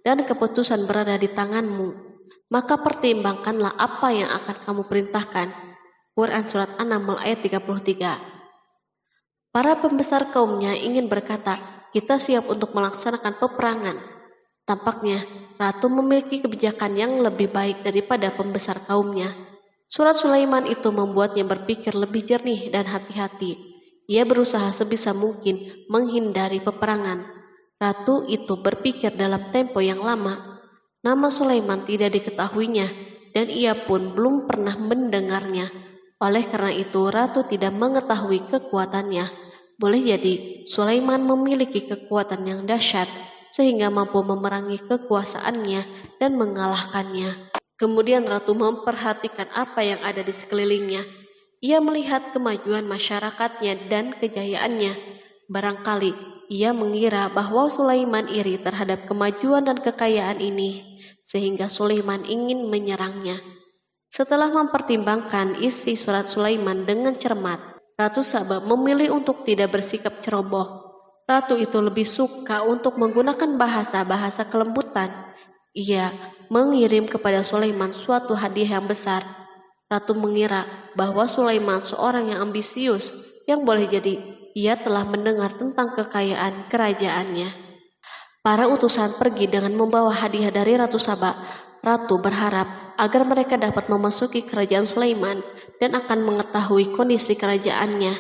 dan keputusan berada di tanganmu. Maka pertimbangkanlah apa yang akan kamu perintahkan." Quran Surat An-Naml ayat 33. Para pembesar kaumnya ingin berkata, "Kita siap untuk melaksanakan peperangan." Tampaknya ratu memiliki kebijakan yang lebih baik daripada pembesar kaumnya. Surat Sulaiman itu membuatnya berpikir lebih jernih dan hati-hati. Ia berusaha sebisa mungkin menghindari peperangan. Ratu itu berpikir dalam tempo yang lama. Nama Sulaiman tidak diketahuinya, dan ia pun belum pernah mendengarnya. Oleh karena itu, ratu tidak mengetahui kekuatannya. Boleh jadi Sulaiman memiliki kekuatan yang dahsyat sehingga mampu memerangi kekuasaannya dan mengalahkannya. Kemudian ratu memperhatikan apa yang ada di sekelilingnya. Ia melihat kemajuan masyarakatnya dan kejayaannya. Barangkali ia mengira bahwa Sulaiman iri terhadap kemajuan dan kekayaan ini, sehingga Sulaiman ingin menyerangnya. Setelah mempertimbangkan isi surat Sulaiman dengan cermat, Ratu Saba memilih untuk tidak bersikap ceroboh. Ratu itu lebih suka untuk menggunakan bahasa-bahasa kelembutan. Ia mengirim kepada Sulaiman suatu hadiah yang besar. Ratu mengira bahwa Sulaiman seorang yang ambisius, yang boleh jadi ia telah mendengar tentang kekayaan kerajaannya. Para utusan pergi dengan membawa hadiah dari Ratu Saba. Ratu berharap agar mereka dapat memasuki kerajaan Sulaiman dan akan mengetahui kondisi kerajaannya.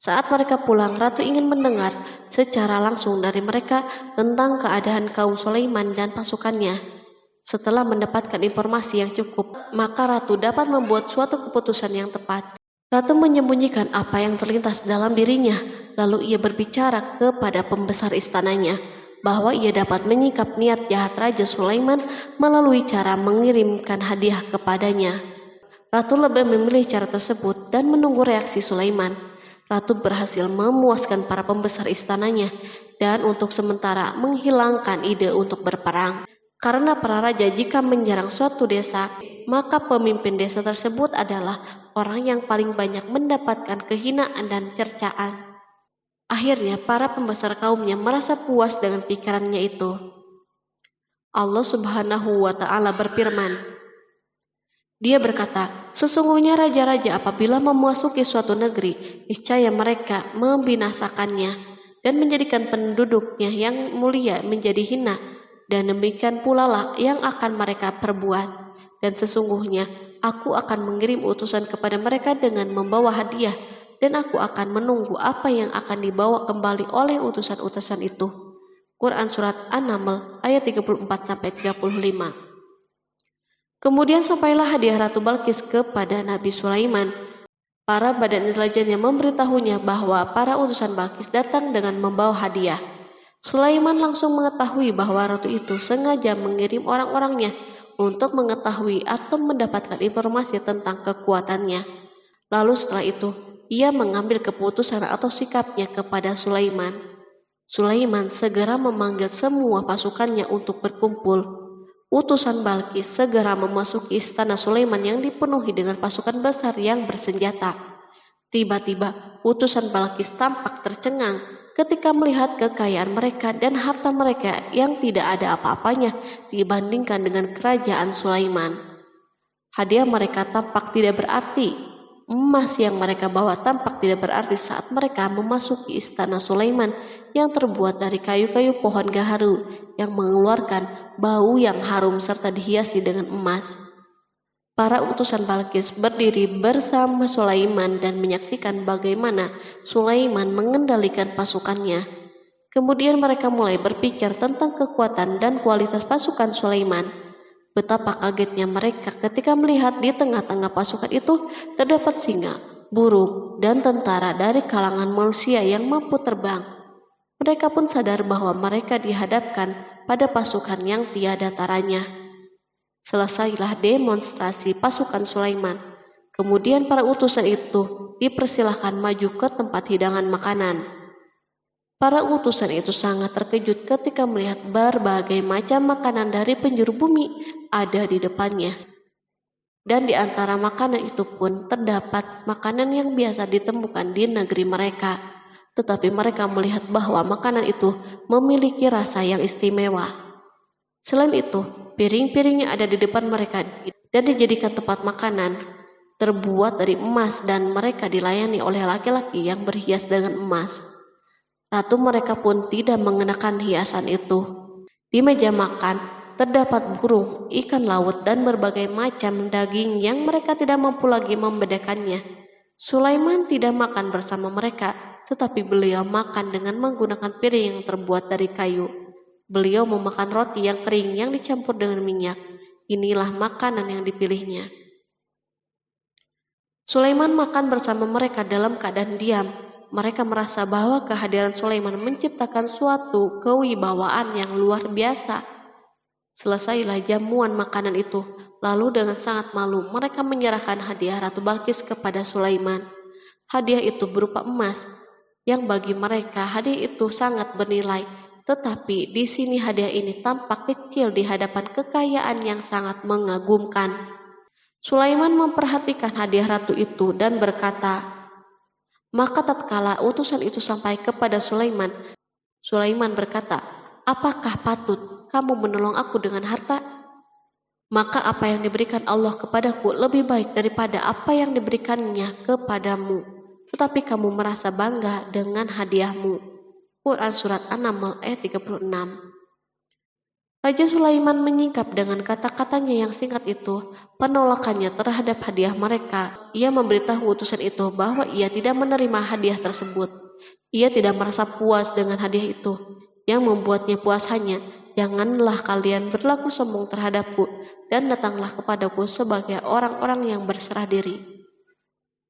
Saat mereka pulang, Ratu ingin mendengar secara langsung dari mereka tentang keadaan kaum Sulaiman dan pasukannya. Setelah mendapatkan informasi yang cukup, maka Ratu dapat membuat suatu keputusan yang tepat. Ratu menyembunyikan apa yang terlintas dalam dirinya, lalu ia berbicara kepada pembesar istananya bahwa ia dapat menyingkap niat jahat Raja Sulaiman melalui cara mengirimkan hadiah kepadanya. Ratu lebih memilih cara tersebut dan menunggu reaksi Sulaiman. Ratu berhasil memuaskan para pembesar istananya dan untuk sementara menghilangkan ide untuk berperang. Karena para raja jika menyerang suatu desa, maka pemimpin desa tersebut adalah orang yang paling banyak mendapatkan kehinaan dan cercaan. Akhirnya para pembesar kaumnya merasa puas dengan pikirannya itu. Allah Subhanahu wa Ta'ala berfirman, Dia berkata, "Sesungguhnya raja-raja apabila memasuki suatu negeri, niscaya mereka membinasakannya dan menjadikan penduduknya yang mulia menjadi hina, dan demikian pula lah yang akan mereka perbuat. Dan sesungguhnya aku akan mengirim utusan kepada mereka dengan membawa hadiah, dan aku akan menunggu apa yang akan dibawa kembali oleh utusan-utusan itu." Quran Surat An-Naml ayat 34-35. Kemudian sampailah hadiah Ratu Balkis kepada Nabi Sulaiman. Para badan intelijennya memberitahunya bahwa para utusan Balkis datang dengan membawa hadiah. Sulaiman langsung mengetahui bahwa ratu itu sengaja mengirim orang-orangnya untuk mengetahui atau mendapatkan informasi tentang kekuatannya. Lalu setelah itu, ia mengambil keputusan atau sikapnya kepada Sulaiman. Sulaiman segera memanggil semua pasukannya untuk berkumpul. Utusan Balkis segera memasuki istana Sulaiman yang dipenuhi dengan pasukan besar yang bersenjata. Tiba-tiba, utusan Balkis tampak tercengang ketika melihat kekayaan mereka dan harta mereka yang tidak ada apa-apanya dibandingkan dengan kerajaan Sulaiman. Hadiah mereka tampak tidak berarti. Emas yang mereka bawa tampak tidak berarti saat mereka memasuki istana Sulaiman yang terbuat dari kayu-kayu pohon gaharu yang mengeluarkan bau yang harum serta dihiasi dengan emas. Para utusan Balkis berdiri bersama Sulaiman dan menyaksikan bagaimana Sulaiman mengendalikan pasukannya. Kemudian mereka mulai berpikir tentang kekuatan dan kualitas pasukan Sulaiman. Betapa kagetnya mereka ketika melihat di tengah-tengah pasukan itu terdapat singa, burung, dan tentara dari kalangan manusia yang mampu terbang. Mereka pun sadar bahwa mereka dihadapkan pada pasukan yang tiada taranya. Selesailah demonstrasi pasukan Sulaiman. Kemudian para utusan itu dipersilahkan maju ke tempat hidangan makanan. Para utusan itu sangat terkejut ketika melihat berbagai macam makanan dari penjuru bumi ada di depannya. Dan di antara makanan itu pun terdapat makanan yang biasa ditemukan di negeri mereka. Tetapi mereka melihat bahwa makanan itu memiliki rasa yang istimewa. Selain itu, piring-piring yang ada di depan mereka dan dijadikan tempat makanan terbuat dari emas dan mereka dilayani oleh laki-laki yang berhias dengan emas. Ratu mereka pun tidak mengenakan hiasan itu. Di meja makan terdapat burung, ikan laut, dan berbagai macam daging yang mereka tidak mampu lagi membedakannya. Sulaiman tidak makan bersama mereka, tetapi beliau makan dengan menggunakan piring yang terbuat dari kayu. Beliau memakan roti yang kering yang dicampur dengan minyak. Inilah makanan yang dipilihnya. Sulaiman makan bersama mereka dalam keadaan diam. Mereka merasa bahwa kehadiran Sulaiman menciptakan suatu kewibawaan yang luar biasa. Selesailah jamuan makanan itu. Lalu dengan sangat malu mereka menyerahkan hadiah Ratu Balkis kepada Sulaiman. Hadiah itu berupa emas, yang bagi mereka hadiah itu sangat bernilai. Tetapi di sini hadiah ini tampak kecil di hadapan kekayaan yang sangat mengagumkan. Sulaiman memperhatikan hadiah ratu itu dan berkata, maka tatkala utusan itu sampai kepada Sulaiman, Sulaiman berkata, apakah patut kamu menolong aku dengan harta? Maka apa yang diberikan Allah kepadaku lebih baik daripada apa yang diberikannya kepadamu. Tetapi kamu merasa bangga dengan hadiahmu. Quran Surat An-Naml ayat 36. Raja Sulaiman menyingkap dengan kata-katanya yang singkat itu penolakannya terhadap hadiah mereka. Ia memberitahu utusan itu bahwa ia tidak menerima hadiah tersebut. Ia tidak merasa puas dengan hadiah itu. Yang membuatnya puas hanya, janganlah kalian berlaku sombong terhadapku dan datanglah kepadaku sebagai orang-orang yang berserah diri.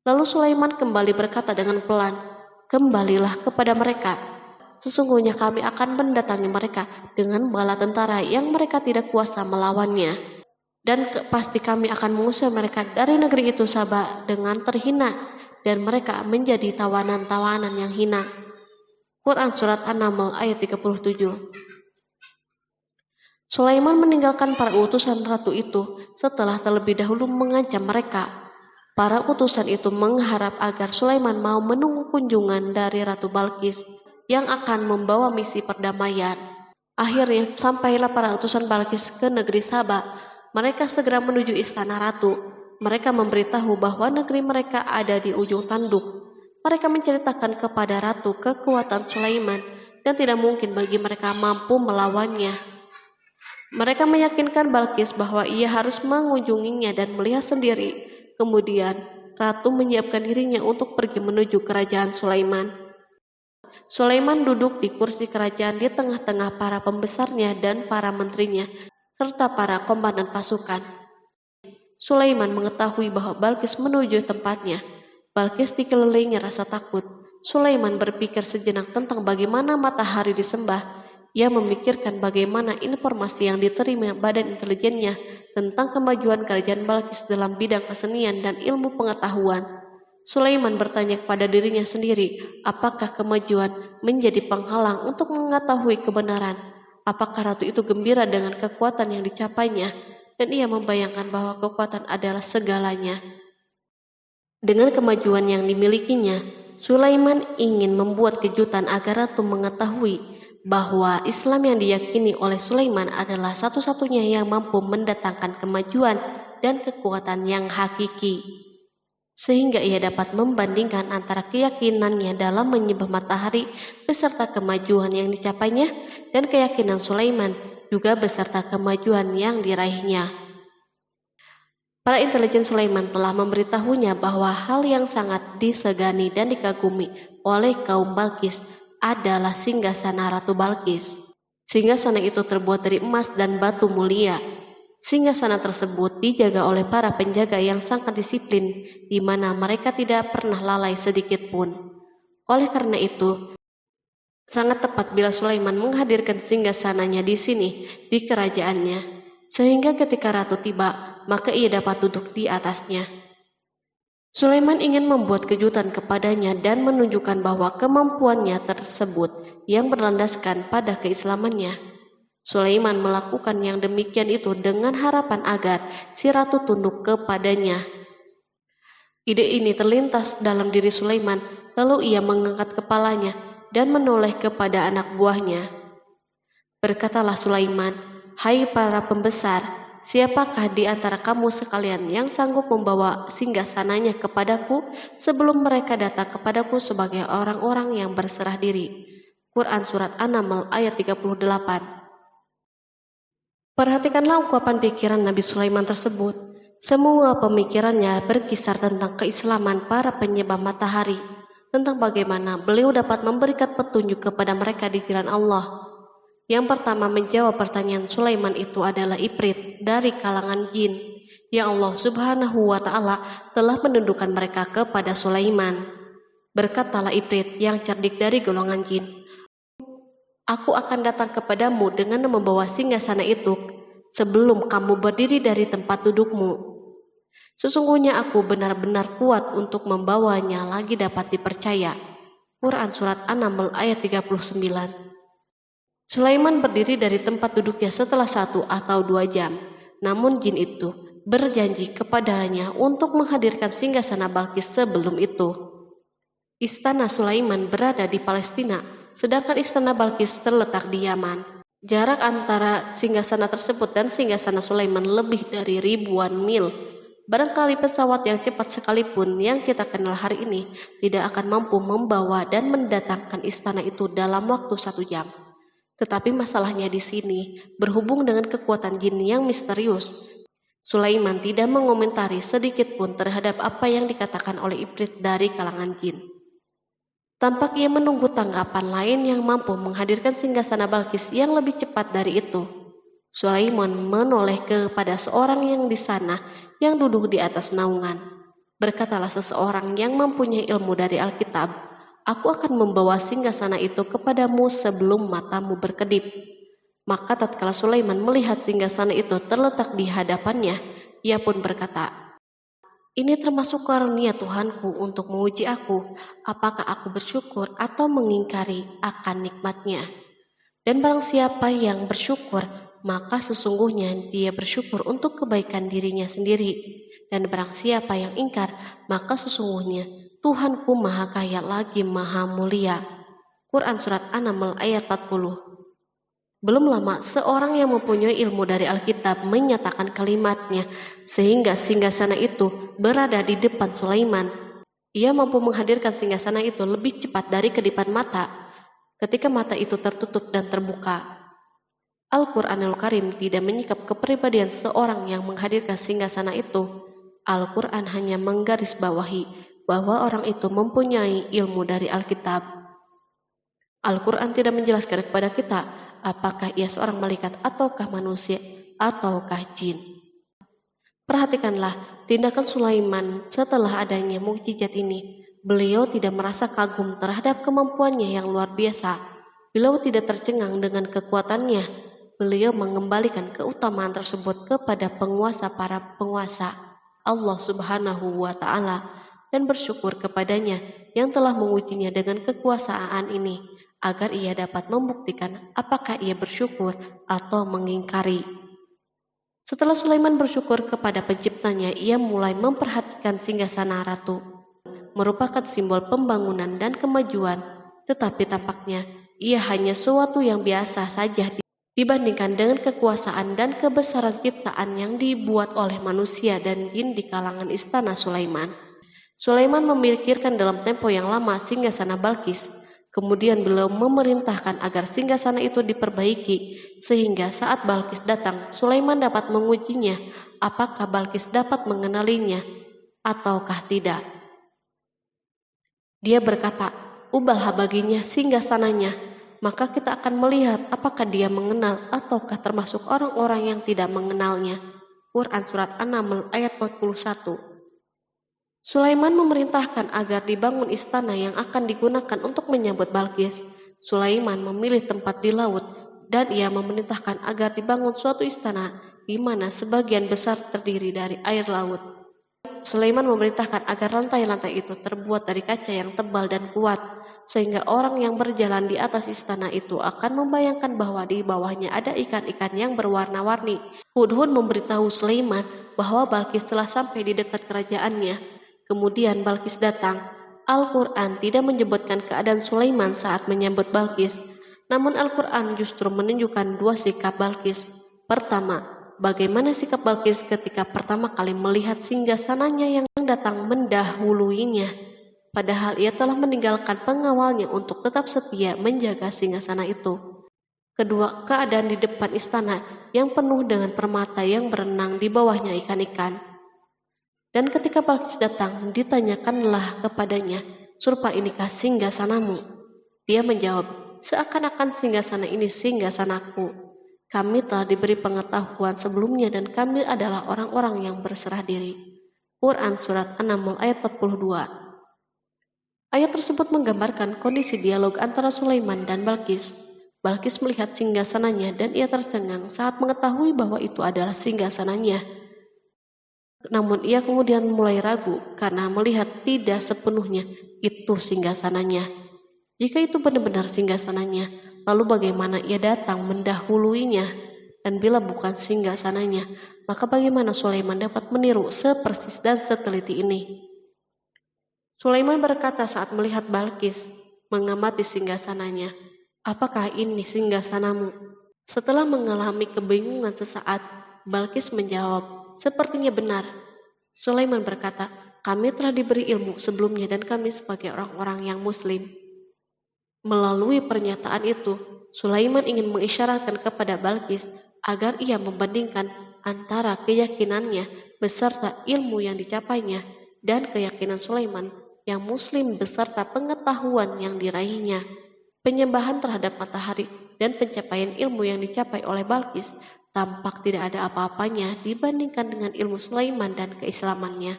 Lalu Sulaiman kembali berkata dengan pelan, kembalilah kepada mereka. Sesungguhnya kami akan mendatangi mereka dengan bala tentara yang mereka tidak kuasa melawannya. Dan pasti kami akan mengusir mereka dari negeri itu Saba dengan terhina dan mereka menjadi tawanan-tawanan yang hina. Quran Surat An-Naml ayat 37. Sulaiman meninggalkan para utusan ratu itu setelah terlebih dahulu mengancam mereka. Para utusan itu mengharap agar Sulaiman mau menunggu kunjungan dari Ratu Balkis yang akan membawa misi perdamaian. Akhirnya sampailah para utusan Balkis ke negeri Saba. Mereka segera menuju istana ratu. Mereka memberitahu bahwa negeri mereka ada di ujung tanduk. Mereka menceritakan kepada ratu kekuatan Sulaiman dan tidak mungkin bagi mereka mampu melawannya. Mereka meyakinkan Balkis bahwa ia harus mengunjunginya dan melihat sendiri. Kemudian ratu menyiapkan dirinya untuk pergi menuju kerajaan Sulaiman. Sulaiman duduk di kursi kerajaan di tengah-tengah para pembesarnya dan para menterinya, serta para komandan pasukan. Sulaiman mengetahui bahwa Balkis menuju tempatnya. Balkis dikelilingi rasa takut. Sulaiman berpikir sejenak tentang bagaimana matahari disembah. Ia memikirkan bagaimana informasi yang diterima badan intelijennya tentang kemajuan kerajaan Balkis dalam bidang kesenian dan ilmu pengetahuan. Sulaiman bertanya kepada dirinya sendiri, apakah kemajuan menjadi penghalang untuk mengetahui kebenaran? Apakah ratu itu gembira dengan kekuatan yang dicapainya? Dan ia membayangkan bahwa kekuatan adalah segalanya. Dengan kemajuan yang dimilikinya, Sulaiman ingin membuat kejutan agar ratu mengetahui bahwa Islam yang diyakini oleh Sulaiman adalah satu-satunya yang mampu mendatangkan kemajuan dan kekuatan yang hakiki. sehingga ia dapat membandingkan antara keyakinannya dalam menyembah matahari beserta kemajuan yang dicapainya dan keyakinan Sulaiman juga beserta kemajuan yang diraihnya. Para intelijen Sulaiman telah memberitahunya bahwa hal yang sangat disegani dan dikagumi oleh kaum Balkis adalah singgasana Ratu Balkis. Singgasana itu terbuat dari emas dan batu mulia. Singgasana tersebut dijaga oleh para penjaga yang sangat disiplin, di mana mereka tidak pernah lalai sedikit pun. Oleh karena itu, sangat tepat bila Sulaiman menghadirkan singgasananya di sini, di kerajaannya, sehingga ketika ratu tiba, maka ia dapat duduk di atasnya. Sulaiman ingin membuat kejutan kepadanya dan menunjukkan bahwa kemampuannya tersebut yang berlandaskan pada keislamannya. Sulaiman melakukan yang demikian itu dengan harapan agar si ratu tunduk kepadanya. Ide ini terlintas dalam diri Sulaiman, lalu ia mengangkat kepalanya dan menoleh kepada anak buahnya. Berkatalah Sulaiman, "Hai para pembesar, siapakah di antara kamu sekalian yang sanggup membawa singgasananya kepadaku sebelum mereka datang kepadaku sebagai orang-orang yang berserah diri?" Quran Surat An-Naml ayat 38. Perhatikanlah ungkapan pikiran Nabi Sulaiman tersebut. Semua pemikirannya berkisar tentang keislaman para penyembah matahari, tentang bagaimana beliau dapat memberikan petunjuk kepada mereka di jalan Allah. Yang pertama menjawab pertanyaan Sulaiman itu adalah Ifrit dari kalangan jin, yang Allah Subhanahu wa Ta'ala telah menundukkan mereka kepada Sulaiman. Berkatalah Ifrit yang cerdik dari golongan jin, "Aku akan datang kepadamu dengan membawa singgasana itu sebelum kamu berdiri dari tempat dudukmu. Sesungguhnya aku benar-benar kuat untuk membawanya lagi dapat dipercaya." Quran Surat An-Naml ayat 39. Sulaiman berdiri dari tempat duduknya setelah 1 atau 2 jam. Namun jin itu berjanji kepadanya untuk menghadirkan singgasana Balkis sebelum itu. Istana Sulaiman berada di Palestina, sedangkan istana Balkis terletak di Yaman. Jarak antara singgasana tersebut dan singgasana Sulaiman lebih dari ribuan mil. Barangkali pesawat yang cepat sekalipun yang kita kenal hari ini tidak akan mampu membawa dan mendatangkan istana itu dalam waktu 1 jam. Tetapi masalahnya di sini berhubung dengan kekuatan jin yang misterius. Sulaiman tidak mengomentari sedikit pun terhadap apa yang dikatakan oleh Ifrit dari kalangan jin. Tampak ia menunggu tanggapan lain yang mampu menghadirkan singgasana Balkis yang lebih cepat dari itu. Sulaiman menoleh kepada seorang yang di sana yang duduk di atas naungan. Berkatalah seseorang yang mempunyai ilmu dari Alkitab, "Aku akan membawa singgasana itu kepadamu sebelum matamu berkedip." Maka tatkala Sulaiman melihat singgasana itu terletak di hadapannya, ia pun berkata, "Ini termasuk karunia Tuhanku untuk menguji aku, apakah aku bersyukur atau mengingkari akan nikmatnya. Dan barang siapa yang bersyukur, maka sesungguhnya dia bersyukur untuk kebaikan dirinya sendiri. Dan barang siapa yang ingkar, maka sesungguhnya Tuhanku maha kaya lagi maha mulia." Quran Surat An-Naml ayat 40. Belum lama, seorang yang mempunyai ilmu dari Alkitab menyatakan kalimatnya, sehingga singgasana itu berada di depan Sulaiman. Ia mampu menghadirkan singgasana itu lebih cepat dari kedipan mata, ketika mata itu tertutup dan terbuka. Al-Quranul Karim tidak menyikap kepribadian seorang yang menghadirkan singgasana itu. Al-Quran hanya menggarisbawahi bahwa orang itu mempunyai ilmu dari Alkitab. Al-Quran tidak menjelaskan kepada kita apakah ia seorang malaikat ataukah manusia ataukah jin. Perhatikanlah tindakan Sulaiman setelah adanya mukjizat ini. Beliau tidak merasa kagum terhadap kemampuannya yang luar biasa. Beliau tidak tercengang dengan kekuatannya. Beliau mengembalikan keutamaan tersebut kepada penguasa para penguasa, Allah Subhanahu wa Ta'ala, dan bersyukur kepadanya yang telah mengujinya dengan kekuasaan ini, agar ia dapat membuktikan apakah ia bersyukur atau mengingkari. Setelah Sulaiman bersyukur kepada penciptanya, ia mulai memperhatikan singgasana ratu. Merupakan simbol pembangunan dan kemajuan, tetapi tampaknya ia hanya sesuatu yang biasa saja dibandingkan dengan kekuasaan dan kebesaran ciptaan yang dibuat oleh manusia dan jin di kalangan istana Sulaiman. Sulaiman memikirkan dalam tempo yang lama singgasana Balkis. Kemudian beliau memerintahkan agar singgasana itu diperbaiki, sehingga saat Balkis datang, Sulaiman dapat mengujinya apakah Balkis dapat mengenalinya ataukah tidak. Dia berkata, "Ubahlah baginya singgasananya, maka kita akan melihat apakah dia mengenal ataukah termasuk orang-orang yang tidak mengenalnya." Quran Surat An-Naml ayat 41. Sulaiman memerintahkan agar dibangun istana yang akan digunakan untuk menyambut Balkis. Sulaiman memilih tempat di laut dan ia memerintahkan agar dibangun suatu istana di mana sebagian besar terdiri dari air laut. Sulaiman memerintahkan agar lantai-lantai itu terbuat dari kaca yang tebal dan kuat, sehingga orang yang berjalan di atas istana itu akan membayangkan bahwa di bawahnya ada ikan-ikan yang berwarna-warni. Hudhud memberitahu Sulaiman bahwa Balkis telah sampai di dekat kerajaannya. Kemudian Balkis datang. Al-Quran tidak menyebutkan keadaan Sulaiman saat menyambut Balkis, namun Al-Quran justru menunjukkan dua sikap Balkis. Pertama, bagaimana sikap Balkis ketika pertama kali melihat singgasananya yang datang mendahuluinya, padahal ia telah meninggalkan pengawalnya untuk tetap setia menjaga singgasana itu. Kedua, keadaan di depan istana yang penuh dengan permata yang berenang di bawahnya ikan-ikan. Dan ketika Balkis datang, ditanyakanlah kepadanya, "Serupa inikah singgasanamu?" Dia menjawab, "Seakan-akan singgasana ini singgasanaku. Kami telah diberi pengetahuan sebelumnya dan kami adalah orang-orang yang berserah diri." Quran Surat An-Naml ayat 42. Ayat tersebut menggambarkan kondisi dialog antara Sulaiman dan Balkis. Balkis melihat singgasananya dan ia tercengang saat mengetahui bahwa itu adalah singgasananya. Namun ia kemudian mulai ragu karena melihat tidak sepenuhnya itu singgasananya. Jika itu benar-benar singgasananya, lalu bagaimana ia datang mendahuluinya? Dan bila bukan singgasananya, maka bagaimana Sulaiman dapat meniru sepersis dan seteliti ini? Sulaiman berkata saat melihat Balkis mengamati singgasananya, "Apakah ini singgasanamu?" Setelah mengalami kebingungan sesaat, Balkis menjawab, "Sepertinya benar." Sulaiman berkata, "Kami telah diberi ilmu sebelumnya dan kami sebagai orang-orang yang muslim." Melalui pernyataan itu, Sulaiman ingin mengisyaratkan kepada Balkis agar ia membandingkan antara keyakinannya beserta ilmu yang dicapainya dan keyakinan Sulaiman yang muslim beserta pengetahuan yang diraihnya. Penyembahan terhadap matahari dan pencapaian ilmu yang dicapai oleh Balkis tampak tidak ada apa-apanya dibandingkan dengan ilmu Sulaiman dan keislamannya.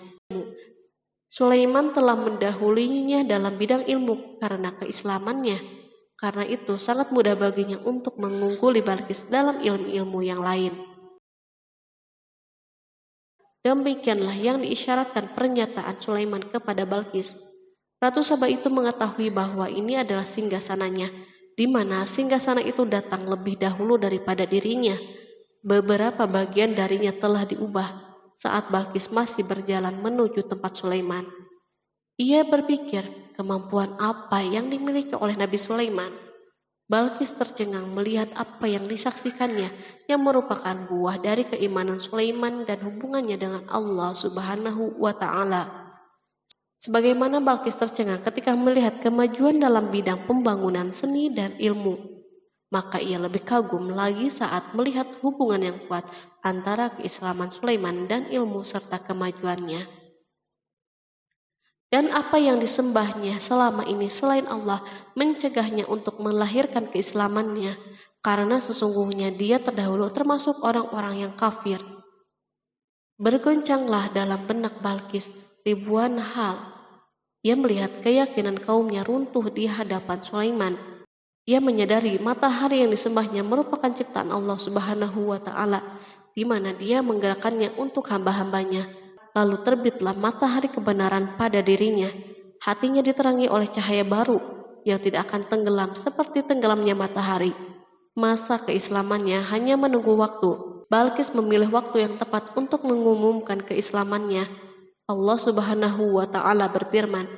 Sulaiman telah mendahulinya dalam bidang ilmu karena keislamannya. Karena itu sangat mudah baginya untuk mengungguli Balkis dalam ilmu-ilmu yang lain. Demikianlah yang diisyaratkan pernyataan Sulaiman kepada Balkis. Ratu Saba itu mengetahui bahwa ini adalah singgasananya, di mana singgasana itu datang lebih dahulu daripada dirinya. Beberapa bagian darinya telah diubah saat Balkis masih berjalan menuju tempat Sulaiman. Ia berpikir kemampuan apa yang dimiliki oleh Nabi Sulaiman. Balkis tercengang melihat apa yang disaksikannya yang merupakan buah dari keimanan Sulaiman dan hubungannya dengan Allah Subhanahu wa Ta'ala. Sebagaimana Balkis tercengang ketika melihat kemajuan dalam bidang pembangunan seni dan ilmu, maka ia lebih kagum lagi saat melihat hubungan yang kuat antara keislaman Sulaiman dan ilmu serta kemajuannya. Dan apa yang disembahnya selama ini selain Allah mencegahnya untuk melahirkan keislamannya, karena sesungguhnya dia terdahulu termasuk orang-orang yang kafir. Bergoncanglah dalam benak Balkis ribuan hal. Ia melihat keyakinan kaumnya runtuh di hadapan Sulaiman. Ia menyadari matahari yang disembahnya merupakan ciptaan Allah Subhanahu wa Ta'ala, di mana dia menggerakkannya untuk hamba-hambanya. Lalu terbitlah matahari kebenaran pada dirinya. Hatinya diterangi oleh cahaya baru yang tidak akan tenggelam seperti tenggelamnya matahari. Masa keislamannya hanya menunggu waktu. Balkis memilih waktu yang tepat untuk mengumumkan keislamannya. Allah Subhanahu wa Ta'ala berfirman,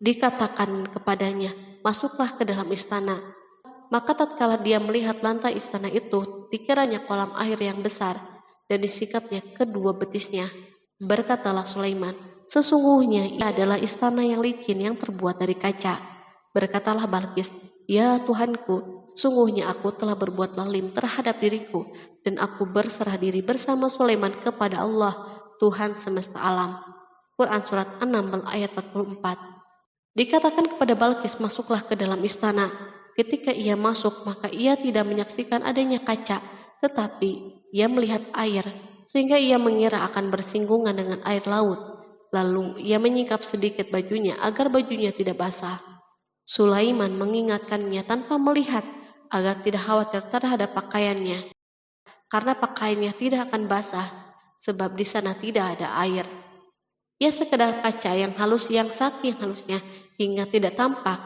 dikatakan kepadanya, "Masuklah ke dalam istana." Maka tatkala dia melihat lantai istana itu, dikiranya kolam air yang besar dan disikapnya kedua betisnya. Berkatalah Sulaiman, Sesungguhnya ia adalah istana yang licin yang terbuat dari kaca. Berkatalah Balqis, "Ya Tuhanku, sesungguhnya aku telah berbuat zalim terhadap diriku, dan aku berserah diri bersama Sulaiman kepada Allah, Tuhan semesta alam." Quran Surat 6 ayat 44. Dikatakan kepada Balqis, masuklah ke dalam istana. Ketika ia masuk, maka ia tidak menyaksikan adanya kaca, tetapi ia melihat air, sehingga ia mengira akan bersinggungan dengan air laut. Lalu ia menyingkap sedikit bajunya agar bajunya tidak basah. Sulaiman mengingatkannya tanpa melihat agar tidak khawatir terhadap pakaiannya, karena pakaiannya tidak akan basah sebab di sana tidak ada air. Ia sekedar kaca yang halus yang saking halusnya hingga tidak tampak.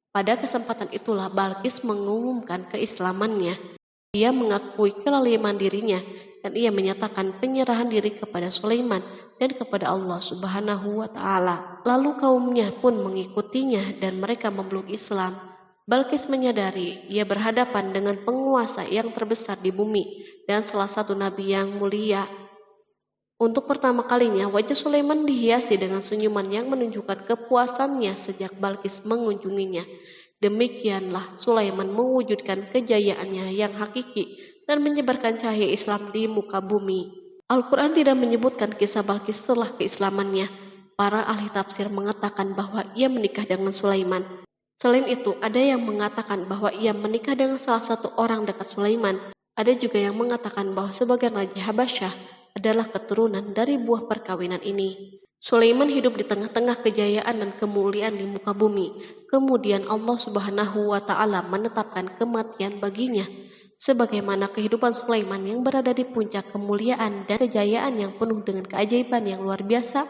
Pada kesempatan itulah Balqis mengumumkan keislamannya. Ia mengakui kelaliman dirinya dan ia menyatakan penyerahan diri kepada Sulaiman dan kepada Allah Subhanahu wa Ta'ala. Lalu kaumnya pun mengikutinya dan mereka memeluk Islam. Balqis menyadari ia berhadapan dengan penguasa yang terbesar di bumi dan salah satu nabi yang mulia. Untuk pertama kalinya wajah Sulaiman dihiasi dengan senyuman yang menunjukkan kepuasannya sejak Balqis mengunjunginya. Demikianlah Sulaiman mewujudkan kejayaannya yang hakiki dan menyebarkan cahaya Islam di muka bumi. Al-Quran tidak menyebutkan kisah Balqis setelah keislamannya. Para ahli tafsir mengatakan bahwa ia menikah dengan Sulaiman. Selain itu, ada yang mengatakan bahwa ia menikah dengan salah satu orang dekat Sulaiman. Ada juga yang mengatakan bahwa sebagian Raja Habasyah adalah keturunan dari buah perkawinan ini. Sulaiman hidup di tengah-tengah kejayaan dan kemuliaan di muka bumi. Kemudian Allah Subhanahu wa Ta'ala menetapkan kematian baginya. Sebagaimana kehidupan Sulaiman yang berada di puncak kemuliaan dan kejayaan yang penuh dengan keajaiban yang luar biasa,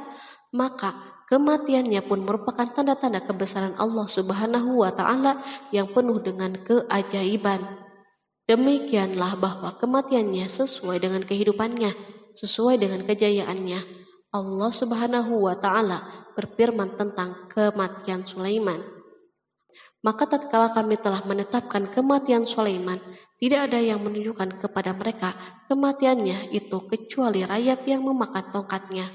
maka kematiannya pun merupakan tanda-tanda kebesaran Allah Subhanahu wa Ta'ala yang penuh dengan keajaiban. Demikianlah bahwa kematiannya sesuai dengan kehidupannya, sesuai dengan kejayaannya. Allah Subhanahu wa Ta'ala berfirman tentang kematian Sulaiman. Maka tatkala kami telah menetapkan kematian Sulaiman, tidak ada yang menunjukkan kepada mereka kematiannya itu kecuali rayap yang memakan tongkatnya.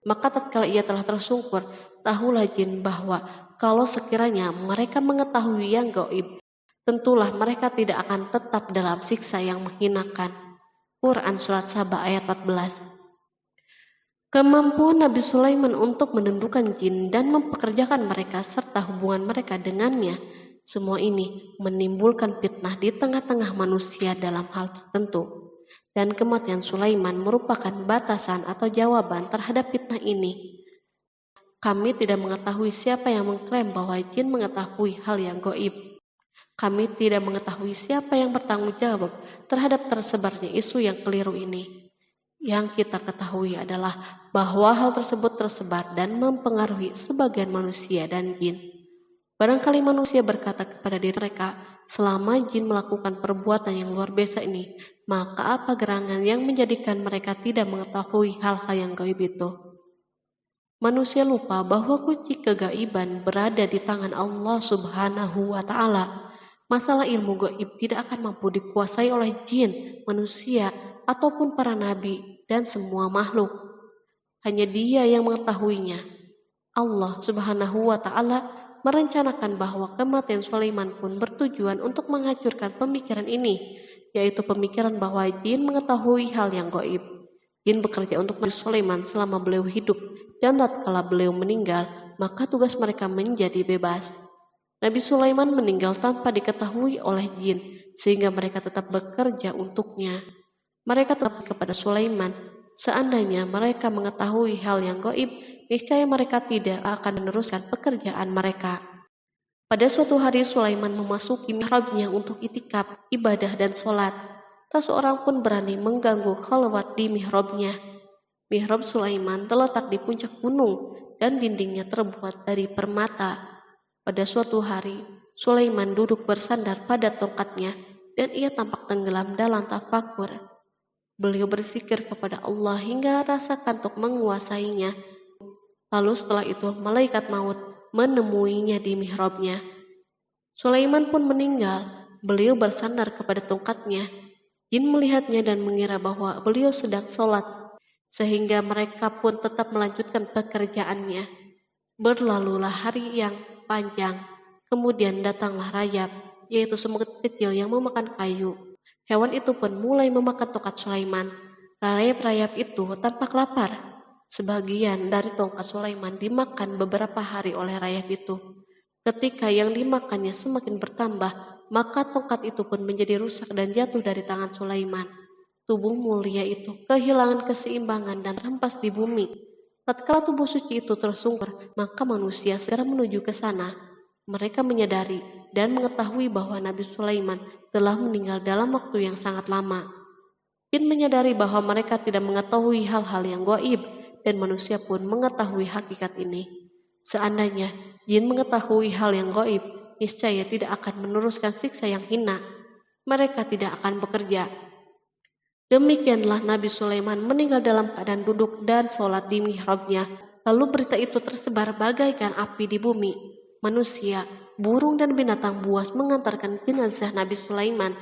Maka tatkala ia telah tersungkur, tahulah jin bahwa kalau sekiranya mereka mengetahui yang gaib, tentulah mereka tidak akan tetap dalam siksa yang menghinakan. Quran Surat Saba ayat 14. Kemampuan Nabi Sulaiman untuk menundukkan jin dan mempekerjakan mereka serta hubungan mereka dengannya, semua ini menimbulkan fitnah di tengah-tengah manusia dalam hal tertentu. Dan kematian Sulaiman merupakan batasan atau jawaban terhadap fitnah ini. Kami tidak mengetahui siapa yang mengklaim bahwa jin mengetahui hal yang gaib. Kami tidak mengetahui siapa yang bertanggung jawab terhadap tersebarnya isu yang keliru ini. Yang kita ketahui adalah bahwa hal tersebut tersebar dan mempengaruhi sebagian manusia dan jin. Barangkali manusia berkata kepada diri mereka, selama jin melakukan perbuatan yang luar biasa ini, maka apa gerangan yang menjadikan mereka tidak mengetahui hal-hal yang gaib itu? Manusia lupa bahwa kunci kegaiban berada di tangan Allah Subhanahu wa Ta'ala. Masalah ilmu gaib tidak akan mampu dikuasai oleh jin, manusia, ataupun para nabi dan semua makhluk. Hanya Dia yang mengetahuinya. Allah Subhanahu wa Ta'ala merencanakan bahwa kematian Sulaiman pun bertujuan untuk menghancurkan pemikiran ini, yaitu pemikiran bahwa jin mengetahui hal yang gaib. Jin bekerja untuk Nabi Sulaiman selama beliau hidup, dan tatkala beliau meninggal, maka tugas mereka menjadi bebas. Nabi Sulaiman meninggal tanpa diketahui oleh jin, sehingga mereka tetap bekerja untuknya. Mereka tetap kepada Sulaiman. Seandainya mereka mengetahui hal yang gaib, niscaya mereka tidak akan meneruskan pekerjaan mereka. Pada suatu hari Sulaiman memasuki mihrabnya untuk itikaf, ibadah dan sholat. Tak seorang pun berani mengganggu khalwat di mihrabnya. Mihrab Sulaiman terletak di puncak gunung dan dindingnya terbuat dari permata. Pada suatu hari, Sulaiman duduk bersandar pada tongkatnya dan ia tampak tenggelam dalam tafakur. Beliau berzikir kepada Allah hingga rasa kantuk menguasainya. Lalu setelah itu malaikat maut menemuinya di mihrabnya. Sulaiman pun meninggal. Beliau bersandar kepada tongkatnya. Jin melihatnya dan mengira bahwa beliau sedang sholat. sehingga mereka pun tetap melanjutkan pekerjaannya. Berlalulah hari yang panjang, kemudian datanglah rayap, yaitu semut kecil yang memakan kayu. Hewan itu pun mulai memakan tongkat Sulaiman. Rayap-rayap itu tampak lapar. Sebagian dari tongkat Sulaiman dimakan beberapa hari oleh rayap itu. Ketika yang dimakannya semakin bertambah, maka tongkat itu pun menjadi rusak dan jatuh dari tangan Sulaiman. Tubuh mulia itu kehilangan keseimbangan dan terhempas di bumi. Tatkala tubuh suci itu tersungkur, maka manusia segera menuju ke sana. Mereka menyadari dan mengetahui bahwa Nabi Sulaiman telah meninggal dalam waktu yang sangat lama. Jin menyadari bahwa mereka tidak mengetahui hal-hal yang gaib, dan manusia pun mengetahui hakikat ini. Seandainya jin mengetahui hal yang gaib, niscaya tidak akan meneruskan siksa yang hina. Mereka tidak akan bekerja. Demikianlah Nabi Sulaiman meninggal dalam keadaan duduk dan sholat di mihrabnya. Lalu berita itu tersebar bagaikan api di bumi. Manusia, burung dan binatang buas mengantarkan jenazah Nabi Sulaiman.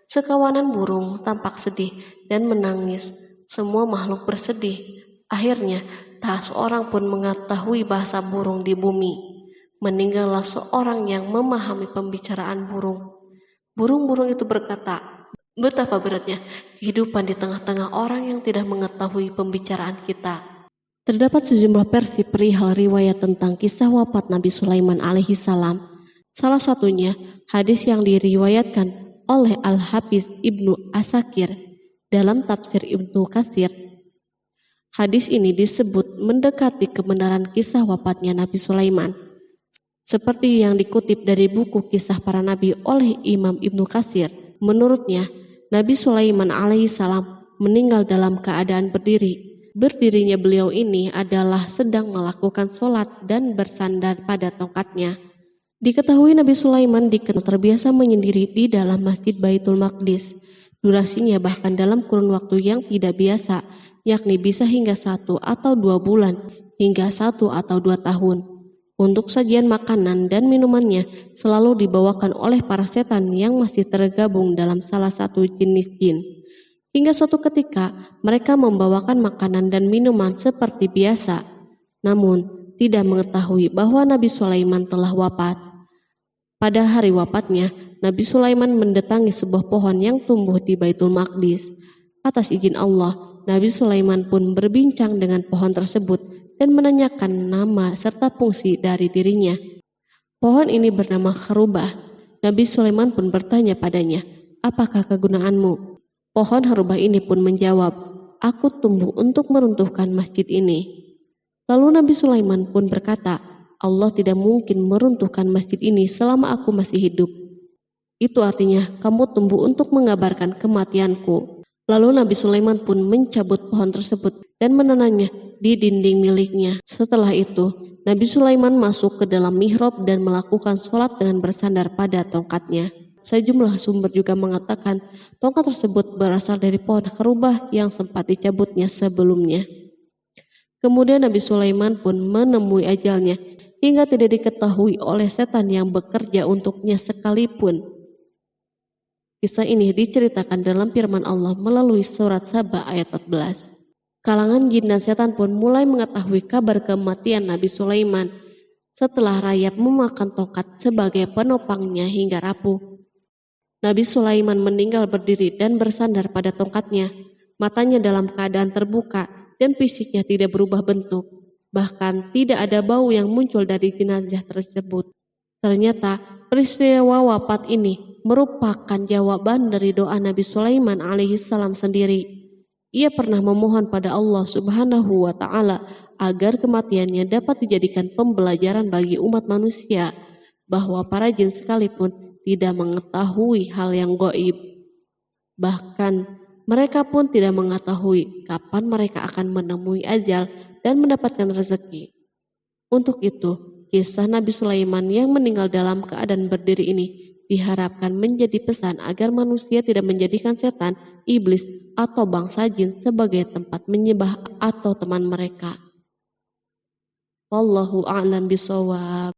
Sekawanan burung tampak sedih dan menangis. Semua makhluk bersedih. Akhirnya, tak seorang pun mengetahui bahasa burung di bumi. Meninggallah seorang yang memahami pembicaraan burung. Burung-burung itu berkata, "Betapa beratnya kehidupan di tengah-tengah orang yang tidak mengetahui pembicaraan kita." Terdapat sejumlah versi perihal riwayat tentang kisah wafat Nabi Sulaiman alaihi salam. Salah satunya hadis yang diriwayatkan oleh Al-Hafiz Ibnu Asakir dalam tafsir Ibnu Katsir. Hadis ini disebut mendekati kebenaran kisah wafatnya Nabi Sulaiman. Seperti yang dikutip dari buku Kisah Para Nabi oleh Imam Ibnu Katsir. Menurutnya, Nabi Sulaiman alaihissalam meninggal dalam keadaan berdiri. Berdirinya beliau ini adalah sedang melakukan sholat dan bersandar pada tongkatnya. Diketahui Nabi Sulaiman dikenal terbiasa menyendiri di dalam Masjid Baitul Maqdis. Durasinya bahkan dalam kurun waktu yang tidak biasa, yakni bisa hingga 1 atau 2 bulan, hingga 1 atau 2 tahun. Untuk sajian makanan dan minumannya selalu dibawakan oleh para setan yang masih tergabung dalam salah satu jenis jin. Hingga suatu ketika mereka membawakan makanan dan minuman seperti biasa, namun tidak mengetahui bahwa Nabi Sulaiman telah wafat. Pada hari wafatnya, Nabi Sulaiman mendatangi sebuah pohon yang tumbuh di Baitul Maqdis. Atas izin Allah, Nabi Sulaiman pun berbincang dengan pohon tersebut dan menanyakan nama serta fungsi dari dirinya. Pohon ini bernama Kharubah. Nabi Sulaiman pun bertanya padanya, "Apakah kegunaanmu?" Pohon Kharubah ini pun menjawab, "Aku tumbuh untuk meruntuhkan masjid ini." Lalu Nabi Sulaiman pun berkata, "Allah tidak mungkin meruntuhkan masjid ini selama aku masih hidup. Itu artinya kamu tumbuh untuk mengabarkan kematianku." Lalu Nabi Sulaiman pun mencabut pohon tersebut dan menanamnya di dinding miliknya. Setelah itu, Nabi Sulaiman masuk ke dalam mihrab dan melakukan sholat dengan bersandar pada tongkatnya. Sejumlah sumber juga mengatakan tongkat tersebut berasal dari pohon Kharubah yang sempat dicabutnya sebelumnya. Kemudian Nabi Sulaiman pun menemui ajalnya hingga tidak diketahui oleh setan yang bekerja untuknya sekalipun. Kisah ini diceritakan dalam firman Allah melalui surat Saba ayat 14. Kalangan jin dan setan pun mulai mengetahui kabar kematian Nabi Sulaiman setelah rayap memakan tongkat sebagai penopangnya hingga rapuh. Nabi Sulaiman meninggal berdiri dan bersandar pada tongkatnya. Matanya dalam keadaan terbuka dan fisiknya tidak berubah bentuk. Bahkan tidak ada bau yang muncul dari jenazah tersebut. Ternyata peristiwa wafat ini merupakan jawaban dari doa Nabi Sulaiman alaihissalam sendiri. Ia pernah memohon pada Allah Subhanahu wa Ta'ala agar kematiannya dapat dijadikan pembelajaran bagi umat manusia, bahwa para jin sekalipun tidak mengetahui hal yang gaib. Bahkan mereka pun tidak mengetahui kapan mereka akan menemui ajal dan mendapatkan rezeki. Untuk itu, kisah Nabi Sulaiman yang meninggal dalam keadaan berdiri ini diharapkan menjadi pesan agar manusia tidak menjadikan setan, iblis, atau bangsa jin sebagai tempat menyembah atau teman mereka. Wallahu a'lam bishawab.